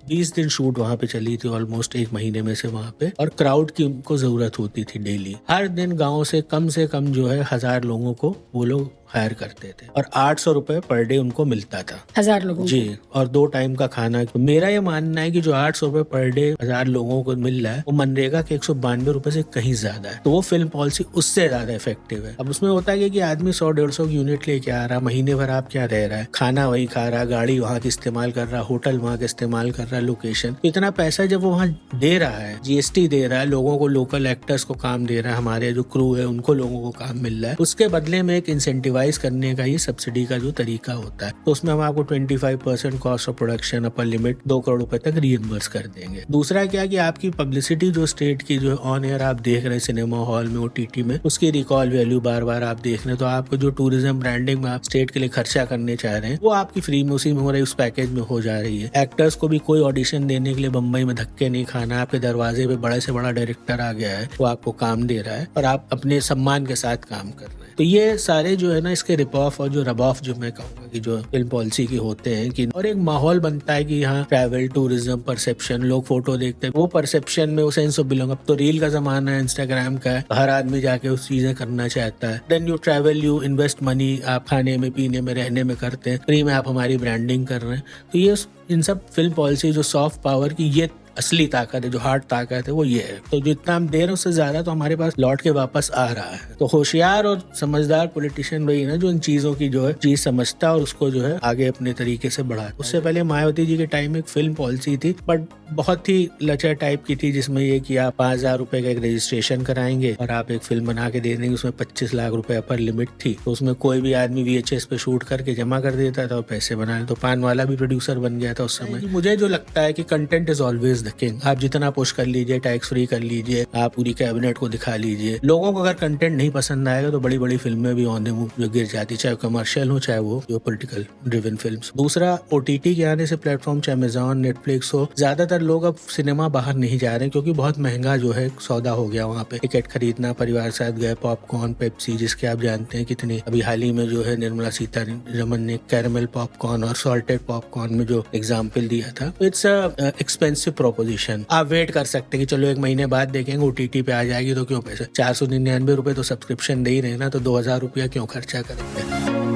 20 दिन शूट वहाँ पे चली थी, ऑलमोस्ट 1 महीने में से वहाँ पे, और क्राउड की उनको जरूरत होती थी डेली। हर दिन गाँव से कम जो है 1000 लोगों को वो लोग हायर करते थे और 800 रुपए पर डे उनको मिलता था 1000 लोगों जी, को। और 2 टाइम का खाना। तो मेरा ये मानना है कि जो 800 रुपए पर डे 1000 लोगों को मिल रहा है वो मनरेगा के 192 रुपए से कहीं ज्यादा है। तो वो फिल्म पॉलिसी उससे ज्यादा इफेक्टिव है। अब उसमें होता है कि आदमी 100-150 की यूनिट लेके आ रहा, महीने भर आप क्या रह रहा है, खाना वही खा रहा, गाड़ी वहाँ की इस्तेमाल कर रहा, होटल वहाँ का इस्तेमाल कर रहा, लोकेशन। तो इतना पैसा जब वो वहाँ दे रहा है, जीएसटी दे रहा है, लोगों को, लोकल एक्टर्स को काम दे रहा है, हमारे जो क्रू है उनको लोगों को काम मिल रहा है, उसके बदले में एक इंसेंटिवाइज करने का ये सब्सिडी का जो तरीका होता है। तो उसमें हम आपको 25% cost of production upper limit 2 crore रुपए तक रीइंबर्स कर देंगे। दूसरा क्या कि आपकी पब्लिसिटी जो स्टेट की जो ऑन एयर आप देख रहे हैं सिनेमा हॉल में, ओटीटी में, उसकी रिकॉल वैल्यू बार बार आप देख रहे हैं, तो आपको जो टूरिज्म ब्रांडिंग में आप स्टेट के लिए खर्चा करने चाह रहे हैं वो आपकी फ्री में उसी में हो रही, उस पैकेज में हो जा रही है। एक्टर्स को भी कोई ऑडिशन देने के लिए बम्बई में धक्के नहीं खाना, आपके दरवाजे पे बड़े से बड़ा डायरेक्टर आ गया है, वो आपको काम दे रहा है और आप अपने सम्मान के साथ काम कर रहे हैं। तो ये सारे जो है ना इसके रिप ऑफ और जो रब ऑफ जो मैं कहूँगा कि जो फिल्म पॉलिसी की होते हैं कि, और एक माहौल बनता है कि यहाँ ट्रैवल, टूरिज्म, परसेप्शन, लोग फोटो देखते हैं, वो परसेप्शन में वो सेंस ऑफ बिलोंग। अब तो रील का जमाना है, इंस्टाग्राम का है, हर आदमी जाके उस चीजें करना चाहता है। Then you travel, you invest money, आप खाने में, पीने में, रहने में करते हैं, फ्री में आप हमारी ब्रांडिंग कर रहे हैं। तो ये इन सब फिल्म पॉलिसी जो सॉफ्ट पावर की ये असली ताकत है, जो हार्ड ताकत है, वो ये है। तो जितना हम दे रहे हैं उससे ज्यादा तो हमारे पास लौट के वापस आ रहा है। तो होशियार और समझदार पॉलिटिशियन वही ना जो इन चीजों की जो है चीज समझता है और उसको जो है आगे अपने तरीके से बढ़ाता। उससे पहले मायावती जी के टाइम एक फिल्म पॉलिसी थी, बट बहुत ही लचर टाइप की थी, जिसमें ये कि आप 5000 रुपए का एक रजिस्ट्रेशन कराएंगे और आप एक फिल्म बना के दे देंगे। उसमें 25 लाख रुपए अपर लिमिट थी। तो उसमें कोई भी आदमी VHS पे शूट करके जमा कर देता था और पैसे बना। तो पान वाला भी प्रोड्यूसर बन गया था उस समय। मुझे जो लगता है कि content is always the king. आप जितना पुश कर लीजिए, टैक्स फ्री कर लीजिए, आप पूरी कैबिनेट को दिखा लीजिए, लोगों को अगर कंटेंट नहीं पसंद आएगा तो बड़ी बड़ी फिल्में भी ऑन द मूव जो गिर जाती, चाहे कमर्शियल हो चाहे वो जो पॉलिटिकल ड्रिवन फिल्म्स। दूसरा, OTT के आने से प्लेटफॉर्म चाहे अमेजॉन, नेटफ्लिक्स हो, ज्यादातर लोग अब सिनेमा बाहर नहीं जा रहे हैं क्योंकि बहुत महंगा जो है सौदा हो गया। वहाँ पे टिकट खरीदना, परिवार के साथ गए, पॉपकॉर्न, पेप्सी, जिसके आप जानते हैं कितनी, अभी हाल ही में जो है निर्मला सीतारमन ने कैरमल पॉपकॉर्न और सॉल्टेड पॉपकॉर्न में जो एग्जाम्पल दिया था, इट्स अ एक्सपेंसिव प्रोपोजिशन। आप वेट कर सकते हैं कि चलो 1 महीने बाद देखेंगे, OTT पे आ जाएगी तो क्यों पैसे, 499 रुपए तो सब्सक्रिप्शन दे ही रहे ना, तो 2000 रुपया क्यों खर्चा करेंगे।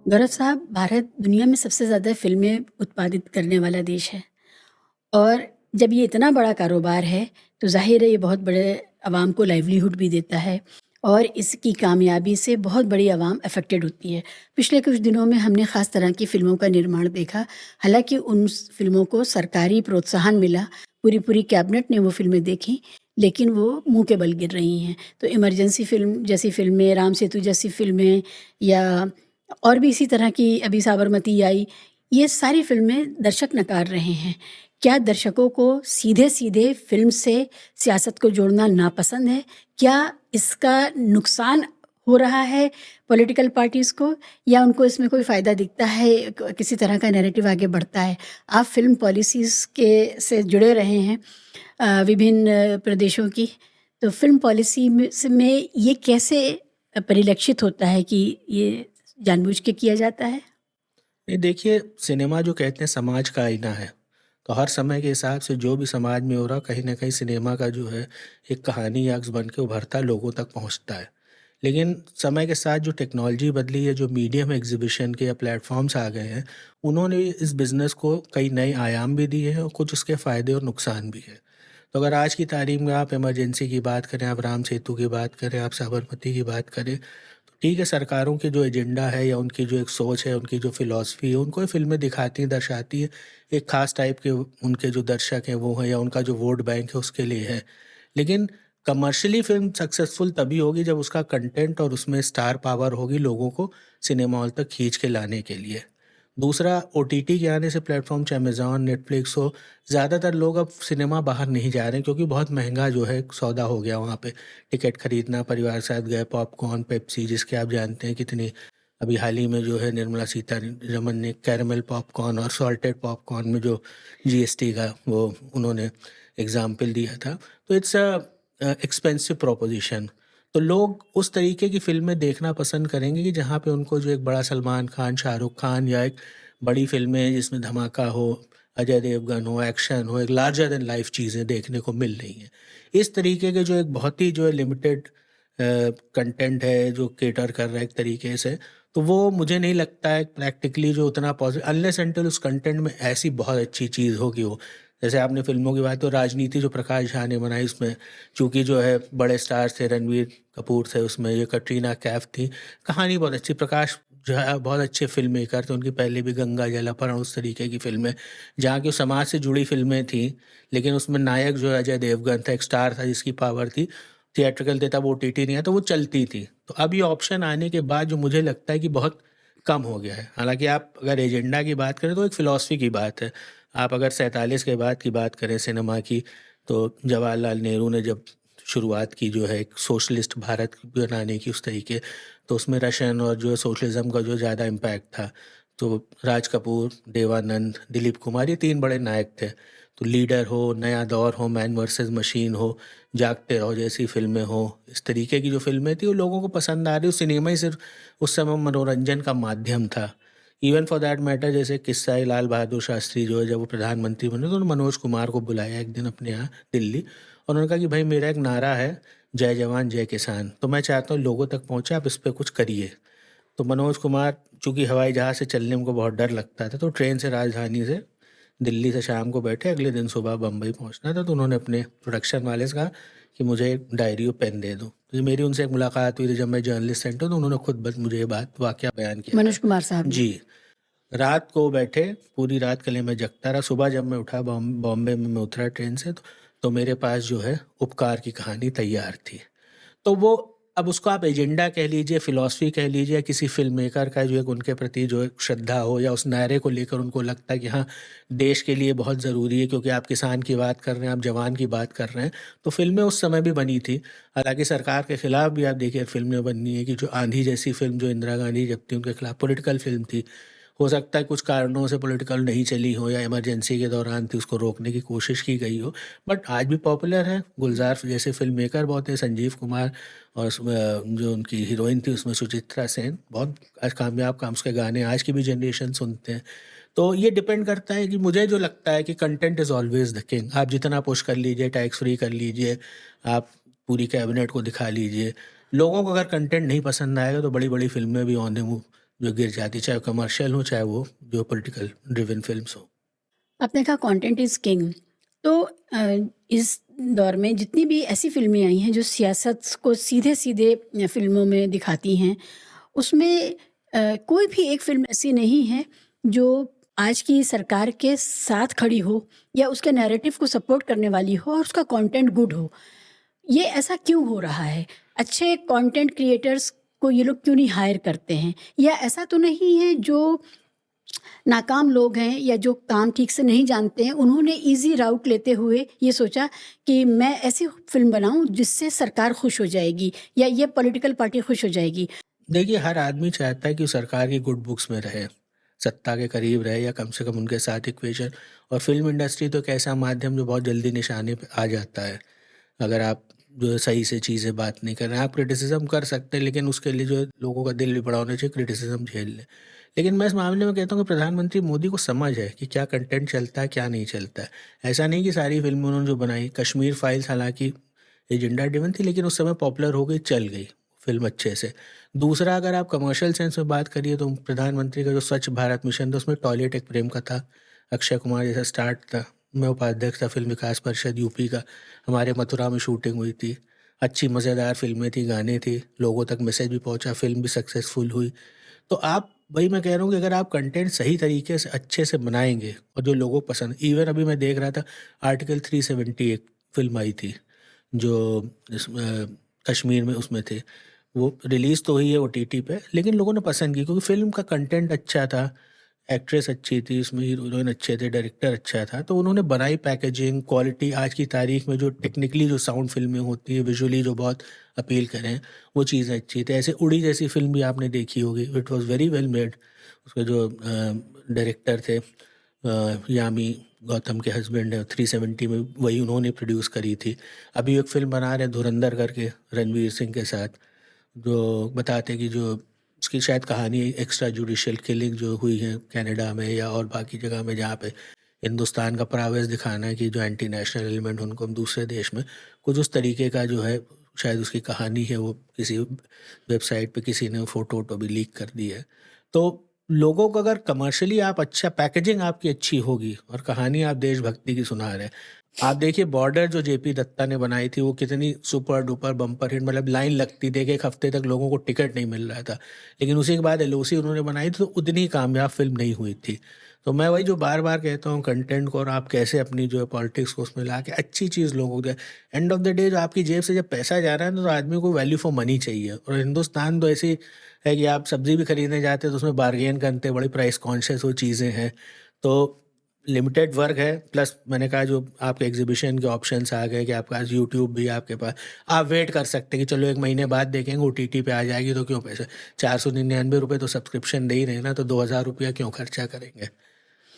गौरव साहब, भारत दुनिया में सबसे ज़्यादा फ़िल्में उत्पादित करने वाला देश है, और जब ये इतना बड़ा कारोबार है तो ज़ाहिर है ये बहुत बड़े आवाम को लाइवलीहुड भी देता है और इसकी कामयाबी से बहुत बड़ी आवाम अफेक्टेड होती है। पिछले कुछ दिनों में हमने ख़ास तरह की फ़िल्मों का निर्माण देखा। हालांकि उन फ़िल्मों को सरकारी प्रोत्साहन मिला, पूरी कैबिनेट ने वो फ़िल्में देखी, लेकिन वो मुंह के बल गिर रही हैं। तो इमरजेंसी फ़िल्म जैसी फ़िल्में, राम सेतु जैसी फ़िल्में, या और भी इसी तरह की, अभी साबरमती आई, ये सारी फ़िल्में दर्शक नकार रहे हैं। क्या दर्शकों को सीधे-सीधे फ़िल्म से सियासत को जोड़ना नापसंद है? क्या इसका नुकसान हो रहा है पॉलिटिकल पार्टीज़ को, या उनको इसमें कोई फ़ायदा दिखता है, किसी तरह का नैरेटिव आगे बढ़ता है? आप फ़िल्म पॉलिसीज़ के से जुड़े रहे हैं विभिन्न प्रदेशों की, तो फ़िल्म पॉलिसी में ये कैसे परिलक्षित होता है कि ये जानबूझ के किया जाता है? नहीं, देखिए, सिनेमा जो कहते हैं समाज का आईना है। तो हर समय के हिसाब से जो भी समाज में हो रहा, कहीं ना कहीं सिनेमा का जो है एक कहानी या अक्स बन के उभरता, लोगों तक पहुंचता है। लेकिन समय के साथ जो टेक्नोलॉजी बदली है, जो मीडियम एग्जीबिशन के या प्लेटफॉर्म्स आ गए हैं, उन्होंने इस बिज़नेस को कई नए आयाम भी दिए हैं और कुछ उसके फ़ायदे और नुकसान भी है। तो अगर आज की तारीख में आप इमरजेंसी की बात करें, आप राम सेतु की बात करें, आप साबरमती की बात करें, तो ठीक है, सरकारों के जो एजेंडा है या उनकी जो एक सोच है, उनकी जो फिलॉसफी है, उनको ये फिल्में दिखाती हैं, दर्शाती है। एक खास टाइप के उनके जो दर्शक हैं वो हैं, या उनका जो वोट बैंक है उसके लिए है। लेकिन कमर्शियली फिल्म सक्सेसफुल तभी होगी जब उसका कंटेंट और उसमें स्टार पावर होगी लोगों को सिनेमा हॉल तक खींच के लाने के लिए। दूसरा, OTT के आने से प्लेटफॉर्म चाहे अमेजॉन, नेटफ्लिक्स हो, ज़्यादातर लोग अब सिनेमा बाहर नहीं जा रहे हैं क्योंकि बहुत महंगा जो है सौदा हो गया। वहाँ पे टिकट खरीदना, परिवार के साथ गए, पॉपकॉर्न, पेप्सी, जिसके आप जानते हैं कितनी, अभी हाल ही में जो है निर्मला सीतारमन ने कैरमल पॉपकॉर्न और सॉल्टेड पॉपकॉर्न में जो GST का वो उन्होंने एग्जाम्पल दिया था। तो इट्स अ एक्सपेंसिव प्रोपोजिशन। तो लोग उस तरीके की फ़िल्में देखना पसंद करेंगे कि जहाँ पे उनको जो एक बड़ा सलमान खान, शाहरुख खान या एक बड़ी फ़िल्में जिसमें धमाका हो, अजय देवगन हो, एक्शन हो, एक लार्जर देन लाइफ़ चीज़ें देखने को मिल रही हैं। इस तरीके के जो एक बहुत ही जो है लिमिटेड कंटेंट है जो कैटर कर रहा है एक तरीके से, तो वो मुझे नहीं लगता है प्रैक्टिकली जो उतना अनलेस अनटिल उस कंटेंट में ऐसी बहुत अच्छी चीज़ हो कि वो, जैसे आपने फ़िल्मों की बात, तो राजनीति जो प्रकाश झा ने बनाई उसमें चूँकि जो है बड़े स्टार्स थे, रणवीर कपूर थे उसमें, ये कटरीना कैफ थी, कहानी बहुत अच्छी, प्रकाश जो है बहुत अच्छे फ़िल्म मेकर थे, उनकी पहले भी गंगा जल अपहरण उस तरीके की फ़िल्में, जहाँ की समाज से जुड़ी फ़िल्में थी, लेकिन उसमें नायक जो है अजय देवगन था, एक स्टार था जिसकी पावर थी, थिएट्रिकल थे तब ओटीटी नहीं आया तो वो चलती थी। तो अब ये ऑप्शन आने के बाद जो मुझे लगता है कि बहुत कम हो गया है। हालाँकि आप अगर एजेंडा की बात करें तो एक फ़िलॉसफ़ी की बात है। आप अगर 47 के बाद की बात करें सिनेमा की, तो जवाहरलाल नेहरू ने जब शुरुआत की जो है एक सोशलिस्ट भारत बनाने की उस तरीके, तो उसमें रशियन और जो है सोशलिज़्म का जो ज़्यादा इम्पैक्ट था। तो राज कपूर, देवानंद, दिलीप कुमार, ये 3 बड़े नायक थे। तो लीडर हो, नया दौर हो, मैन वर्सेस मशीन हो, जागते रहो जैसी फ़िल्में हो, इस तरीके की जो फ़िल्में थी वो लोगों को पसंद आ रही। सिनेमा ही सिर्फ़ उस समय मनोरंजन का माध्यम था। इवन फॉर दैट मैटर जैसे किस्सा है लाल बहादुर शास्त्री जो है जब वो प्रधानमंत्री बने तो उन्होंने मनोज कुमार को बुलाया एक दिन अपने यहाँ दिल्ली, और उन्होंने कहा कि भाई मेरा एक नारा है, जय जवान जय किसान, तो मैं चाहता हूँ लोगों तक पहुँचे, आप इस पे कुछ करिए। तो मनोज कुमार चूँकि हवाई जहाज़ से चलने में उनको बहुत डर लगता था, तो ट्रेन से राजधानी से दिल्ली से शाम को बैठे, अगले दिन सुबह बम्बई पहुँचना था, तो उन्होंने अपने प्रोडक्शन वाले से कहा कि मुझे एक डायरी और पेन दे दो। तो ये मेरी उनसे एक मुलाकात हुई थी जब मैं जर्नलिस्ट सेंटर, तो उन्होंने खुद बस मुझे ये बात वाक़या बयान किया मनोज था। कुमार साहब ने। जी। रात को बैठे, पूरी रात के लिए मैं जगता रहा। सुबह जब मैं उठा बॉम्बे में मैं उतरा ट्रेन से, तो मेरे पास जो है उपकार की कहानी तैयार थी। तो वो, अब उसको आप एजेंडा कह लीजिए, फ़िलॉसफ़ी कह लीजिए, या किसी फ़िल्म मेकर का जो एक उनके प्रति जो एक श्रद्धा हो, या उस नारे को लेकर उनको लगता है कि हाँ, देश के लिए बहुत ज़रूरी है क्योंकि आप किसान की बात कर रहे हैं, आप जवान की बात कर रहे हैं, तो फ़िल्में उस समय भी बनी थी। हालाँकि सरकार के खिलाफ भी आप देखिए फ़िल्में बननी है, कि जो आंधी जैसी फ़िल्म जो इंदिरा गांधी जब थी उनके खिलाफ पॉलिटिकल फ़िल्म थी। हो सकता है कुछ कारणों से पॉलिटिकल नहीं चली हो या इमरजेंसी के दौरान थी, उसको रोकने की कोशिश की गई हो, बट आज भी पॉपुलर है। गुलज़ार जैसे फ़िल्म मेकर बहुत है, संजीव कुमार, और उसमें जो उनकी हीरोइन थी उसमें सुचित्रा सेन, बहुत आज कामयाब काम, उसके गाने आज की भी जनरेशन सुनते हैं। तो ये डिपेंड करता है कि मुझे जो लगता है कि content is always the king. आप जितना पुश कर लीजिए, टैक्स फ्री कर लीजिए, आप पूरी कैबिनेट को दिखा लीजिए, लोगों को अगर कंटेंट नहीं पसंद आएगा तो बड़ी-बड़ी फ़िल्में भी ऑन द मूव जो गिर जाती, चाहे कमर्शियल हो, चाहे वो जो पॉलिटिकल ड्रिवन फ़िल्म्स हो। आपने कहा कंटेंट इज़ किंग। तो इस दौर में जितनी भी ऐसी फ़िल्में आई हैं जो सियासत को सीधे-सीधे फ़िल्मों में दिखाती हैं, उसमें कोई भी एक फ़िल्म ऐसी नहीं है जो आज की सरकार के साथ खड़ी हो या उसके नैरेटिव को सपोर्ट करने वाली हो और उसका कंटेंट गुड हो। ये ऐसा क्यों हो रहा है? अच्छे कंटेंट क्रिएटर्स को ये लोग क्यों नहीं हायर करते हैं? या ऐसा तो नहीं है जो नाकाम लोग हैं या जो काम ठीक से नहीं जानते हैं, उन्होंने ईज़ी राउट लेते हुए ये सोचा कि मैं ऐसी फ़िल्म बनाऊँ जिससे सरकार खुश हो जाएगी या ये पॉलिटिकल पार्टी खुश हो जाएगी। देखिए, हर आदमी चाहता है कि सरकार की गुड बुक्स में रहे, सत्ता के करीब रहे, या कम से कम उनके साथ इक्वेशन, और फ़िल्म इंडस्ट्री तो एक ऐसा माध्यम जो बहुत जल्दी निशाने पे आ जाता है। अगर आप जो है सही से चीज़ें बात नहीं कर रहे हैं, आप क्रिटिसिज़्म कर सकते हैं, लेकिन उसके लिए जो है लोगों का दिल भी बड़ा होना चाहिए, क्रिटिसिज़्म झेल लें। लेकिन मैं इस मामले में कहता हूँ कि प्रधानमंत्री मोदी को समझ है कि क्या कंटेंट चलता है, क्या नहीं चलता है। ऐसा नहीं कि सारी फ़िल्में उन्होंने जो बनाई, कश्मीर फाइल्स हालाँकि एजेंडा ड्रिवन थी, लेकिन उस समय पॉपुलर हो गई, चल गई फ़िल्म अच्छे से। दूसरा, अगर आप कमर्शियल सेंस में बात करिए तो प्रधानमंत्री का जो स्वच्छ भारत मिशन था उसमें टॉयलेट एक प्रेम कथा, अक्षय कुमार जैसा स्टार्ट था। मैं उपाध्यक्ष था फ़िल्म विकास परिषद यूपी का, हमारे मथुरा में शूटिंग हुई थी। अच्छी मज़ेदार फ़िल्में थी, गाने थे, लोगों तक मैसेज भी पहुँचा, फ़िल्म भी सक्सेसफुल हुई। तो आप, वही मैं कह रहा हूँ कि अगर आप कंटेंट सही तरीके से अच्छे से बनाएँगे और जो लोगों को पसंद, इवन अभी मैं देख रहा था आर्टिकल 370 एक फ़िल्म आई थी, जो इसमें कश्मीर में उसमें थे। वो रिलीज़ तो हुई है ओटीटी पे, लेकिन लोगों ने पसंद की क्योंकि फ़िल्म का कंटेंट अच्छा था, एक्ट्रेस अच्छी थी, उसमें हीरोइन अच्छे थे, डायरेक्टर अच्छा था, तो उन्होंने बनाई पैकेजिंग, क्वालिटी, आज की तारीख में जो टेक्निकली जो साउंड फ़िल्में होती हैं, विजुअली जो बहुत अपील करें, वो चीज़ें अच्छी थी। ऐसे उड़ी जैसी फ़िल्म भी आपने देखी होगी, it was very well made. उसके जो डायरेक्टर थे यामी गौतम के हस्बैंड है, 370 में वही उन्होंने प्रोड्यूस करी थी। अभी एक फिल्म बना रहे हैं धुरंधर करके रणवीर सिंह के साथ, जो बताते हैं कि जो उसकी शायद कहानी एक्स्ट्रा जुडिशियल किलिंग जो हुई है कनाडा में या और बाकी जगह में, जहाँ पे हिंदुस्तान का प्रावेश दिखाना है कि जो एंटी नेशनल एलिमेंट उनको हम दूसरे देश में कुछ उस तरीके का जो है, शायद उसकी कहानी है, वो किसी वेबसाइट पे किसी ने फ़ोटो वोटो भी लीक कर दी है। तो लोगों को अगर कमर्शियली आप अच्छा, पैकेजिंग आपकी अच्छी होगी और कहानी आप देशभक्ति की सुना रहे हैं। आप देखिए बॉर्डर जो जेपी दत्ता ने बनाई थी वो कितनी सुपर डुपर बम्पर हिट, मतलब लाइन लगती थी कि एक हफ्ते तक लोगों को टिकट नहीं मिल रहा था। लेकिन उसी के बाद एलओसी उन्होंने बनाई थी तो उतनी कामयाब फिल्म नहीं हुई थी। तो मैं वही जो बार बार कहता हूँ, कंटेंट को और आप कैसे अपनी जो है पॉलिटिक्स को उसमें ला के अच्छी चीज़ लोगों को, एंड ऑफ द डे जो आपकी जेब से जब पैसा जा रहा है तो आदमी को वैल्यू फॉर मनी चाहिए। और हिंदुस्तान तो ऐसी है कि आप सब्जी भी खरीदने जाते हैं तो उसमें बार्गेन करते हैं, बड़ी प्राइस कॉन्शियस वो चीज़ें हैं। तो लिमिटेड वर्क है, प्लस मैंने कहा जो आपके एग्जीबिशन के ऑप्शंस आ गए कि आपके पास यूट्यूब भी आपके पास, आप वेट कर सकते हैं कि चलो 1 महीने बाद देखेंगे ओटीटी पे आ जाएगी तो क्यों पैसे, 499 रुपये तो सब्सक्रिप्शन दे ही रहे ना, तो 2000 रुपया क्यों खर्चा करेंगे।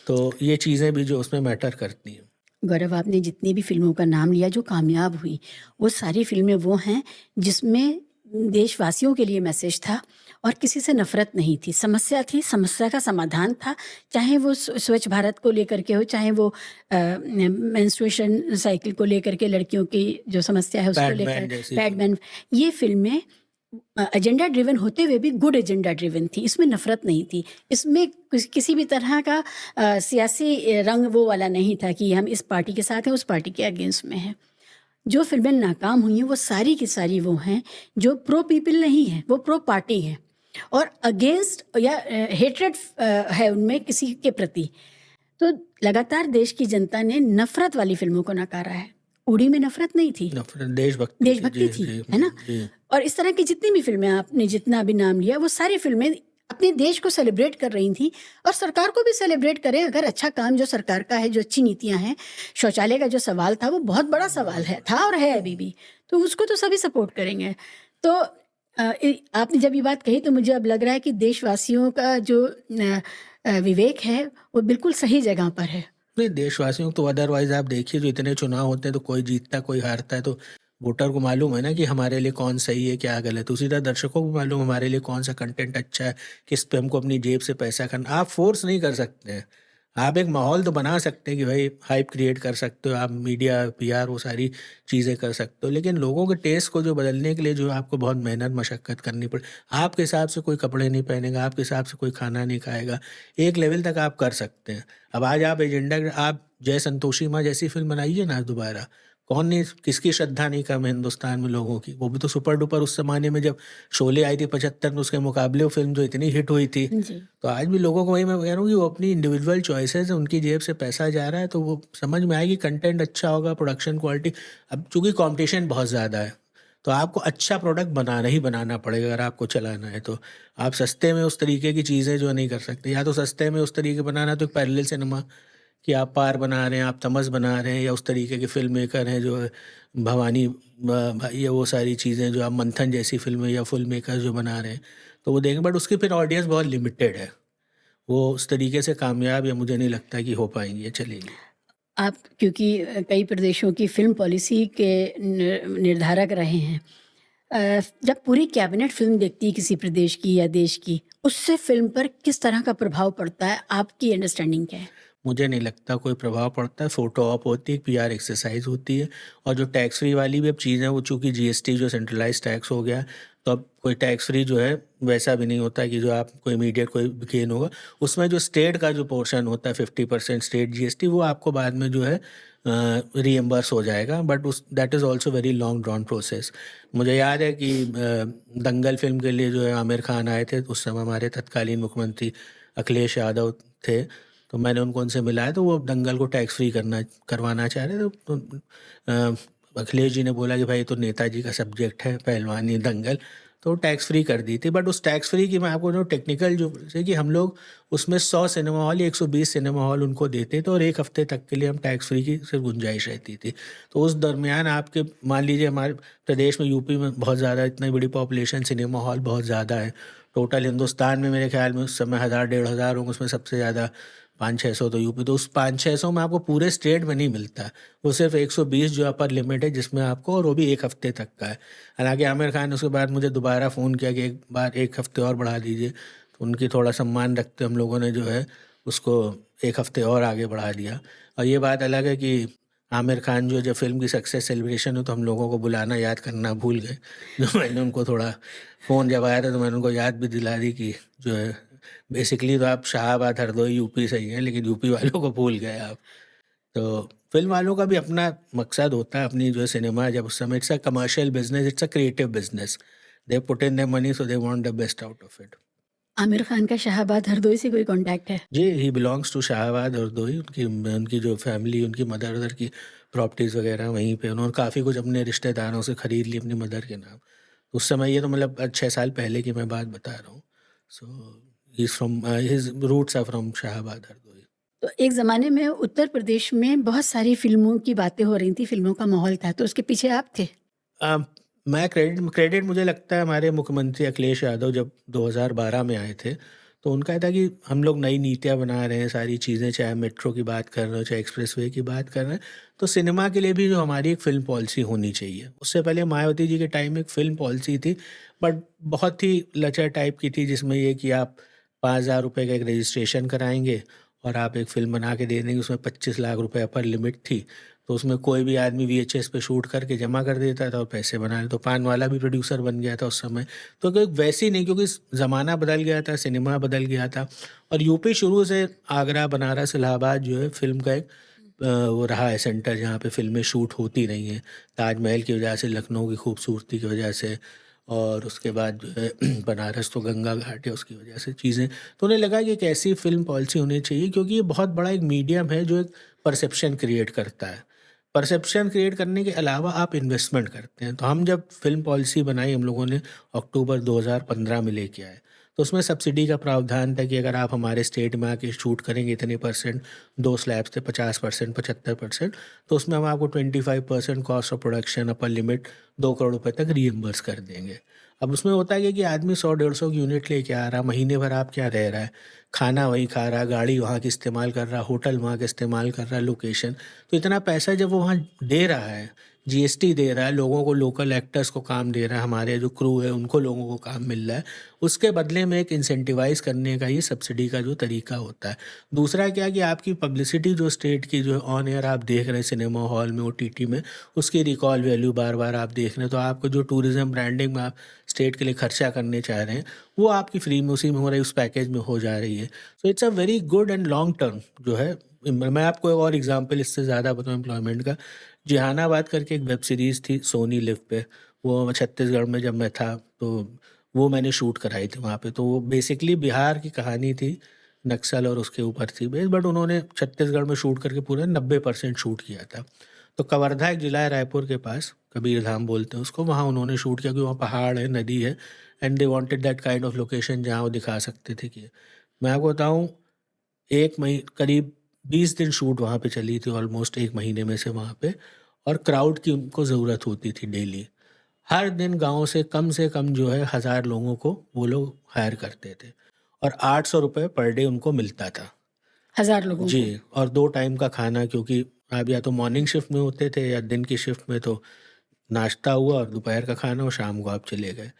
तो ये चीज़ें भी जो उसमें मैटर करती हैं। गौरव, आपने जितनी भी फ़िल्मों का नाम लिया जो कामयाब हुई, वो सारी फ़िल्में वो हैं जिसमें देशवासियों के लिए मैसेज था और किसी से नफ़रत नहीं थी। समस्या थी, समस्या का समाधान था, चाहे वो स्वच्छ भारत को लेकर के हो, चाहे वो मेंस्ट्रुएशन साइकिल को लेकर के लड़कियों की जो समस्या है उसको पैडमैन लेकर, जैसी पैडमैन। ये फ़िल्में एजेंडा ड्रिवन होते हुए भी गुड एजेंडा ड्रिवन थी, इसमें नफ़रत नहीं थी, इसमें किसी भी तरह का सियासी रंग वो वाला नहीं था कि हम इस पार्टी के साथ हैं, उस पार्टी के अगेंस्ट में हैं। जो फिल्में नाकाम हुई हैं वो सारी की सारी वो हैं जो प्रो पीपल नहीं हैं, वो प्रो पार्टी हैं और अगेंस्ट या हेट्रेड है उनमें किसी के प्रति। तो लगातार देश की जनता ने नफ़रत वाली फ़िल्मों को नकारा है। उड़ी में नफ़रत नहीं थी, नफरत देशभक्ति देशभक्ति थी, है ना? और इस तरह की जितनी भी फ़िल्में आपने जितना भी नाम लिया, वो सारी फ़िल्में अपने देश को सेलिब्रेट कर रही थी और सरकार को भी सेलिब्रेट करें अगर अच्छा काम जो सरकार का है, जो अच्छी नीतियाँ हैं। शौचालय का जो सवाल था वो बहुत बड़ा सवाल है, था और है अभी भी, तो उसको तो सभी सपोर्ट करेंगे। तो आपने जब ये बात कही तो मुझे अब लग रहा है कि देशवासियों का जो विवेक है वो बिल्कुल सही जगह पर है। नहीं, देशवासियों को तो अदरवाइज आप देखिए जो इतने चुनाव होते हैं तो कोई जीतता है कोई हारता है, तो वोटर को मालूम है ना कि हमारे लिए कौन सही है क्या गलत है। उसी तरह दर्शकों को मालूम हमारे लिए कौन सा कंटेंट अच्छा है, किस पे हमको अपनी जेब से पैसा करना। आप फोर्स नहीं कर सकते हैं, आप एक माहौल तो बना सकते हैं कि भाई हाइप क्रिएट कर सकते हो, आप मीडिया पीआर वो सारी चीज़ें कर सकते हो, लेकिन लोगों के टेस्ट को जो बदलने के लिए जो आपको बहुत मेहनत मशक्क़त करनी पड़े। आपके हिसाब से कोई कपड़े नहीं पहनेगा, आपके हिसाब से कोई खाना नहीं खाएगा, एक लेवल तक आप कर सकते हैं। अब आज आप एजेंडा, आप जय संतोषी माँ जैसी फिल्म बनाइए ना दोबारा, कौन नहीं, किसकी श्रद्धा नहीं कम है हिंदुस्तान में लोगों की। वो भी तो सुपर डुपर उस जमाने में जब शोले आई थी 75 में, उसके मुकाबले वो फिल्म जो इतनी हिट हुई थी। जी। तो आज भी लोगों को, वही मैं कह रहा हूँ कि वो अपनी इंडिविजुअल चॉइसेस है, उनकी जेब से पैसा जा रहा है तो वो समझ में आएगी, कंटेंट अच्छा होगा, प्रोडक्शन क्वालिटी। अब चूंकि कंपटीशन बहुत ज़्यादा है तो आपको अच्छा प्रोडक्ट बनाना ही बनाना पड़ेगा अगर आपको चलाना है। तो आप सस्ते में उस तरीके की चीज़ें जो नहीं कर सकते, या तो सस्ते में उस तरीके बनाना तो एक पैरेलल सिनेमा कि आप पार बना रहे हैं, आप तमस बना रहे हैं, या उस तरीके के फिल्म मेकर हैं जो भवानी भाई या वो सारी चीज़ें जो आप मंथन जैसी फिल्में या फिल्म मेकर जो बना रहे हैं तो वो देखें। बट उसकी फिर ऑडियंस बहुत लिमिटेड है, वो उस तरीके से कामयाब या मुझे नहीं लगता कि हो पाएंगी या चलेंगी। आप क्योंकि कई प्रदेशों की फ़िल्म पॉलिसी के निर्धारक रहे हैं, जब पूरी कैबिनेट फ़िल्म देखती है किसी प्रदेश की या देश की, उससे फ़िल्म पर किस तरह का प्रभाव पड़ता है? आपकी अंडरस्टैंडिंग क्या है? मुझे नहीं लगता कोई प्रभाव पड़ता है। फ़ोटो ऑप होती है, पीआर एक्सरसाइज होती है। और जो टैक्स फ्री वाली भी अब चीज़ है, वो चूँकि जीएसटी जो सेंट्रलाइज्ड टैक्स हो गया है, तो अब कोई टैक्स फ्री जो है वैसा भी नहीं होता कि जो आपको इमीडिएट कोई गेन होगा। उसमें जो स्टेट का जो पोर्शन होता है 50% स्टेट जीएसटी, वो आपको बाद में जो है रीएम्बर्स हो जाएगा। बट उस that is also very long drawn process. मुझे याद है कि दंगल फिल्म के लिए जो है आमिर खान आए थे, उस समय हमारे तत्कालीन मुख्यमंत्री अखिलेश यादव थे, तो मैंने उनसे मिलाया तो वो दंगल को टैक्स फ्री करवाना चाह रहे थे। तो अखिलेश जी ने बोला कि भाई तो नेताजी का सब्जेक्ट है पहलवानी दंगल, तो टैक्स फ्री कर दी थी। बट उस टैक्स फ्री की मैं आपको जो टेक्निकल जो है कि हम लोग उसमें 100 सिनेमा हॉल या 120 सिनेमा हॉल उनको देते थे और 1 हफ्ते तक के लिए हम टैक्स फ्री की सिर्फ गुंजाइश रहती थी। तो उस दरमियान आपके मान लीजिए हमारे प्रदेश में, यूपी में बहुत ज़्यादा इतनी बड़ी पॉपुलेशन, सिनेमा हॉल बहुत ज़्यादा है। टोटल हिंदुस्तान में मेरे ख्याल में उस समय 1000-1500 होंगे, उसमें सबसे ज़्यादा 500-600 तो यूपी, तो उस 500-600 में आपको पूरे स्टेट में नहीं मिलता। वो सिर्फ 120 जो अपर लिमिट है जिसमें आपको, और वो भी 1 हफ्ते तक का है। हालांकि आमिर खान ने उसके बाद मुझे दोबारा फ़ोन किया कि एक बार 1 हफ्ते और बढ़ा दीजिए, तो उनकी थोड़ा सम्मान रखते हम लोगों ने जो है उसको 1 हफ्ते और आगे बढ़ा दिया। और ये बात अलग है कि आमिर खान जो जब फ़िल्म की सक्सेस सेलिब्रेशन हो तो हम लोगों को बुलाना याद करना भूल गए। जो मैंने उनको थोड़ा फ़ोन जब आया था तो मैंने उनको याद भी दिला दी कि जो है बेसिकली तो आप शाहाबाद हरदोई यूपी से ही हैं, लेकिन यूपी वालों को भूल गए आप। तो फ़िल्म वालों का भी अपना मकसद होता है, अपनी जो है सिनेमा जब उस समय it's a commercial business, it's a creative business. They put in their money so they want the best out of it. Aamir Khan का शाहाबाद हरदोई से कोई कॉन्टैक्ट है? जी, ही बिलॉन्ग्स टू शाहाबाद हरदोई। उनकी उनकी जो फैमिली, उनकी मदर उधर की प्रॉपर्टीज़ वगैरह वहीं पे उन्होंने काफ़ी कुछ अपने रिश्तेदारों से खरीद ली अपनी मदर के नाम। उस समय ये तो मतलब 6 साल पहले की मैं बात बता रहा हूँ। So he is from his roots are from Shahabad Hardoi. तो एक ज़माने में उत्तर प्रदेश में बहुत सारी फ़िल्मों की बातें हो रही थी, फ़िल्मों का माहौल था, तो उसके पीछे आप थे? अ, मैं क्रेडिट मुझे लगता है हमारे मुख्यमंत्री अखिलेश यादव जब 2012 में आए थे, तो उनका ये था कि हम लोग नई नीतियाँ बना रहे हैं, सारी चीज़ें, चाहे मेट्रो की बात कर रहे हो, चाहे एक्सप्रेसवे की बात कर रहे हैं, तो सिनेमा के लिए भी जो हमारी एक फ़िल्म पॉलिसी होनी चाहिए। उससे पहले मायावती जी के टाइम में एक फ़िल्म पॉलिसी थी, बट बहुत ही लचर टाइप की थी, जिसमें ये कि आप ₹5000 का एक रजिस्ट्रेशन कराएँगे और आप एक फ़िल्म बना के दे देंगे, उसमें 25 लाख रुपए अपर लिमिट थी। तो उसमें कोई भी आदमी वीएचएस पे शूट करके जमा कर देता था और पैसे बना ले, तो पान वाला भी प्रोड्यूसर बन गया था उस समय। तो कोई वैसी नहीं, क्योंकि ज़माना बदल गया था, सिनेमा बदल गया था, और यूपी शुरू से आगरा, बनारस, इलाहाबाद जो है फ़िल्म का एक वो रहा है सेंटर जहाँ पे फ़िल्में शूट होती रही हैं। ताजमहल की वजह से, लखनऊ की खूबसूरती की वजह से, और उसके बाद जो है बनारस तो गंगा घाट है उसकी वजह से चीज़ें। तो उन्हें लगा कि एक ऐसी फ़िल्म पॉलिसी होनी चाहिए, क्योंकि ये बहुत बड़ा एक मीडियम है जो एक परसेप्शन क्रिएट करता है। परसेप्शन क्रिएट करने के अलावा आप इन्वेस्टमेंट करते हैं। तो हम जब फ़िल्म पॉलिसी बनाई हम लोगों ने अक्टूबर 2015 में लेके आए, तो उसमें सब्सिडी का प्रावधान था कि अगर आप हमारे स्टेट में आके शूट करेंगे इतने परसेंट, 2 स्लैब्स थे, 50%, 75%, तो उसमें हम आपको 25% cost of production upper limit 2 crore रुपए तक रीइम्बर्स कर देंगे। अब उसमें होता है कि आदमी 100-150 की यूनिट लेके आ रहा, महीने भर आप क्या रह रहा है, खाना वहीं खा रहा, गाड़ी वहाँ की इस्तेमाल कर रहा, होटल वहाँ का इस्तेमाल कर रहा, लोकेशन, तो इतना पैसा जब वो वहाँ दे रहा है, जीएसटी दे रहा है, लोगों को, लोकल एक्टर्स को काम दे रहा है, हमारे जो क्रू है उनको लोगों को काम मिल रहा है, उसके बदले में एक इंसेंटिवाइज़ करने का ये सब्सिडी का जो तरीका होता है। दूसरा क्या कि आपकी पब्लिसिटी जो स्टेट की जो है ऑन एयर आप देख रहे हैं सिनेमा हॉल में, ओटीटी में, उसकी रिकॉल वैल्यू बार-बार आप देख रहे हैं, तो आपको जो टूरिज़्म ब्रांडिंग में आप स्टेट के लिए खर्चा करने चाह रहे हैं, वो आपकी फ्री में उसी में हो रही है, उस पैकेज में हो जा रही है। So it's a very good and long term जो है। मैं आपको एक और एग्जांपल इससे ज़्यादा बताऊँ एम्प्लॉयमेंट का, जहानाबाद करके एक वेब सीरीज़ थी सोनी लिव पे, वो छत्तीसगढ़ में जब मैं था तो वो मैंने शूट कराई थी वहाँ पे। तो वो बेसिकली बिहार की कहानी थी, नक्सल और उसके ऊपर थी बेस्ड, बट उन्होंने छत्तीसगढ़ में शूट करके पूरा 90% शूट किया था। तो कवर्धा एक ज़िला है रायपुर के पास, कबीरधाम बोलते हैं उसको, वहाँ उन्होंने शूट किया, क्योंकि वहाँ पहाड़ है, नदी है, and they wanted that kind of location जहाँ वो दिखा सकते थे कि मैं आपको बताऊँ, 1 मही करीब 20 दिन शूट वहाँ पे चली थी, ऑलमोस्ट 1 महीने में से वहाँ पे, और क्राउड की उनको ज़रूरत होती थी डेली। हर दिन गाँव से कम जो है 1000 लोगों को वो लोग हायर करते थे, और ₹800 पर डे उनको मिलता था। 1000 लोगों को? जी, और 2 टाइम का खाना, क्योंकि आप या तो मॉर्निंग शिफ्ट में होते थे या दिन की शिफ्ट में, तो नाश्ता हुआ और दोपहर का खाना और शाम को आप चले गए।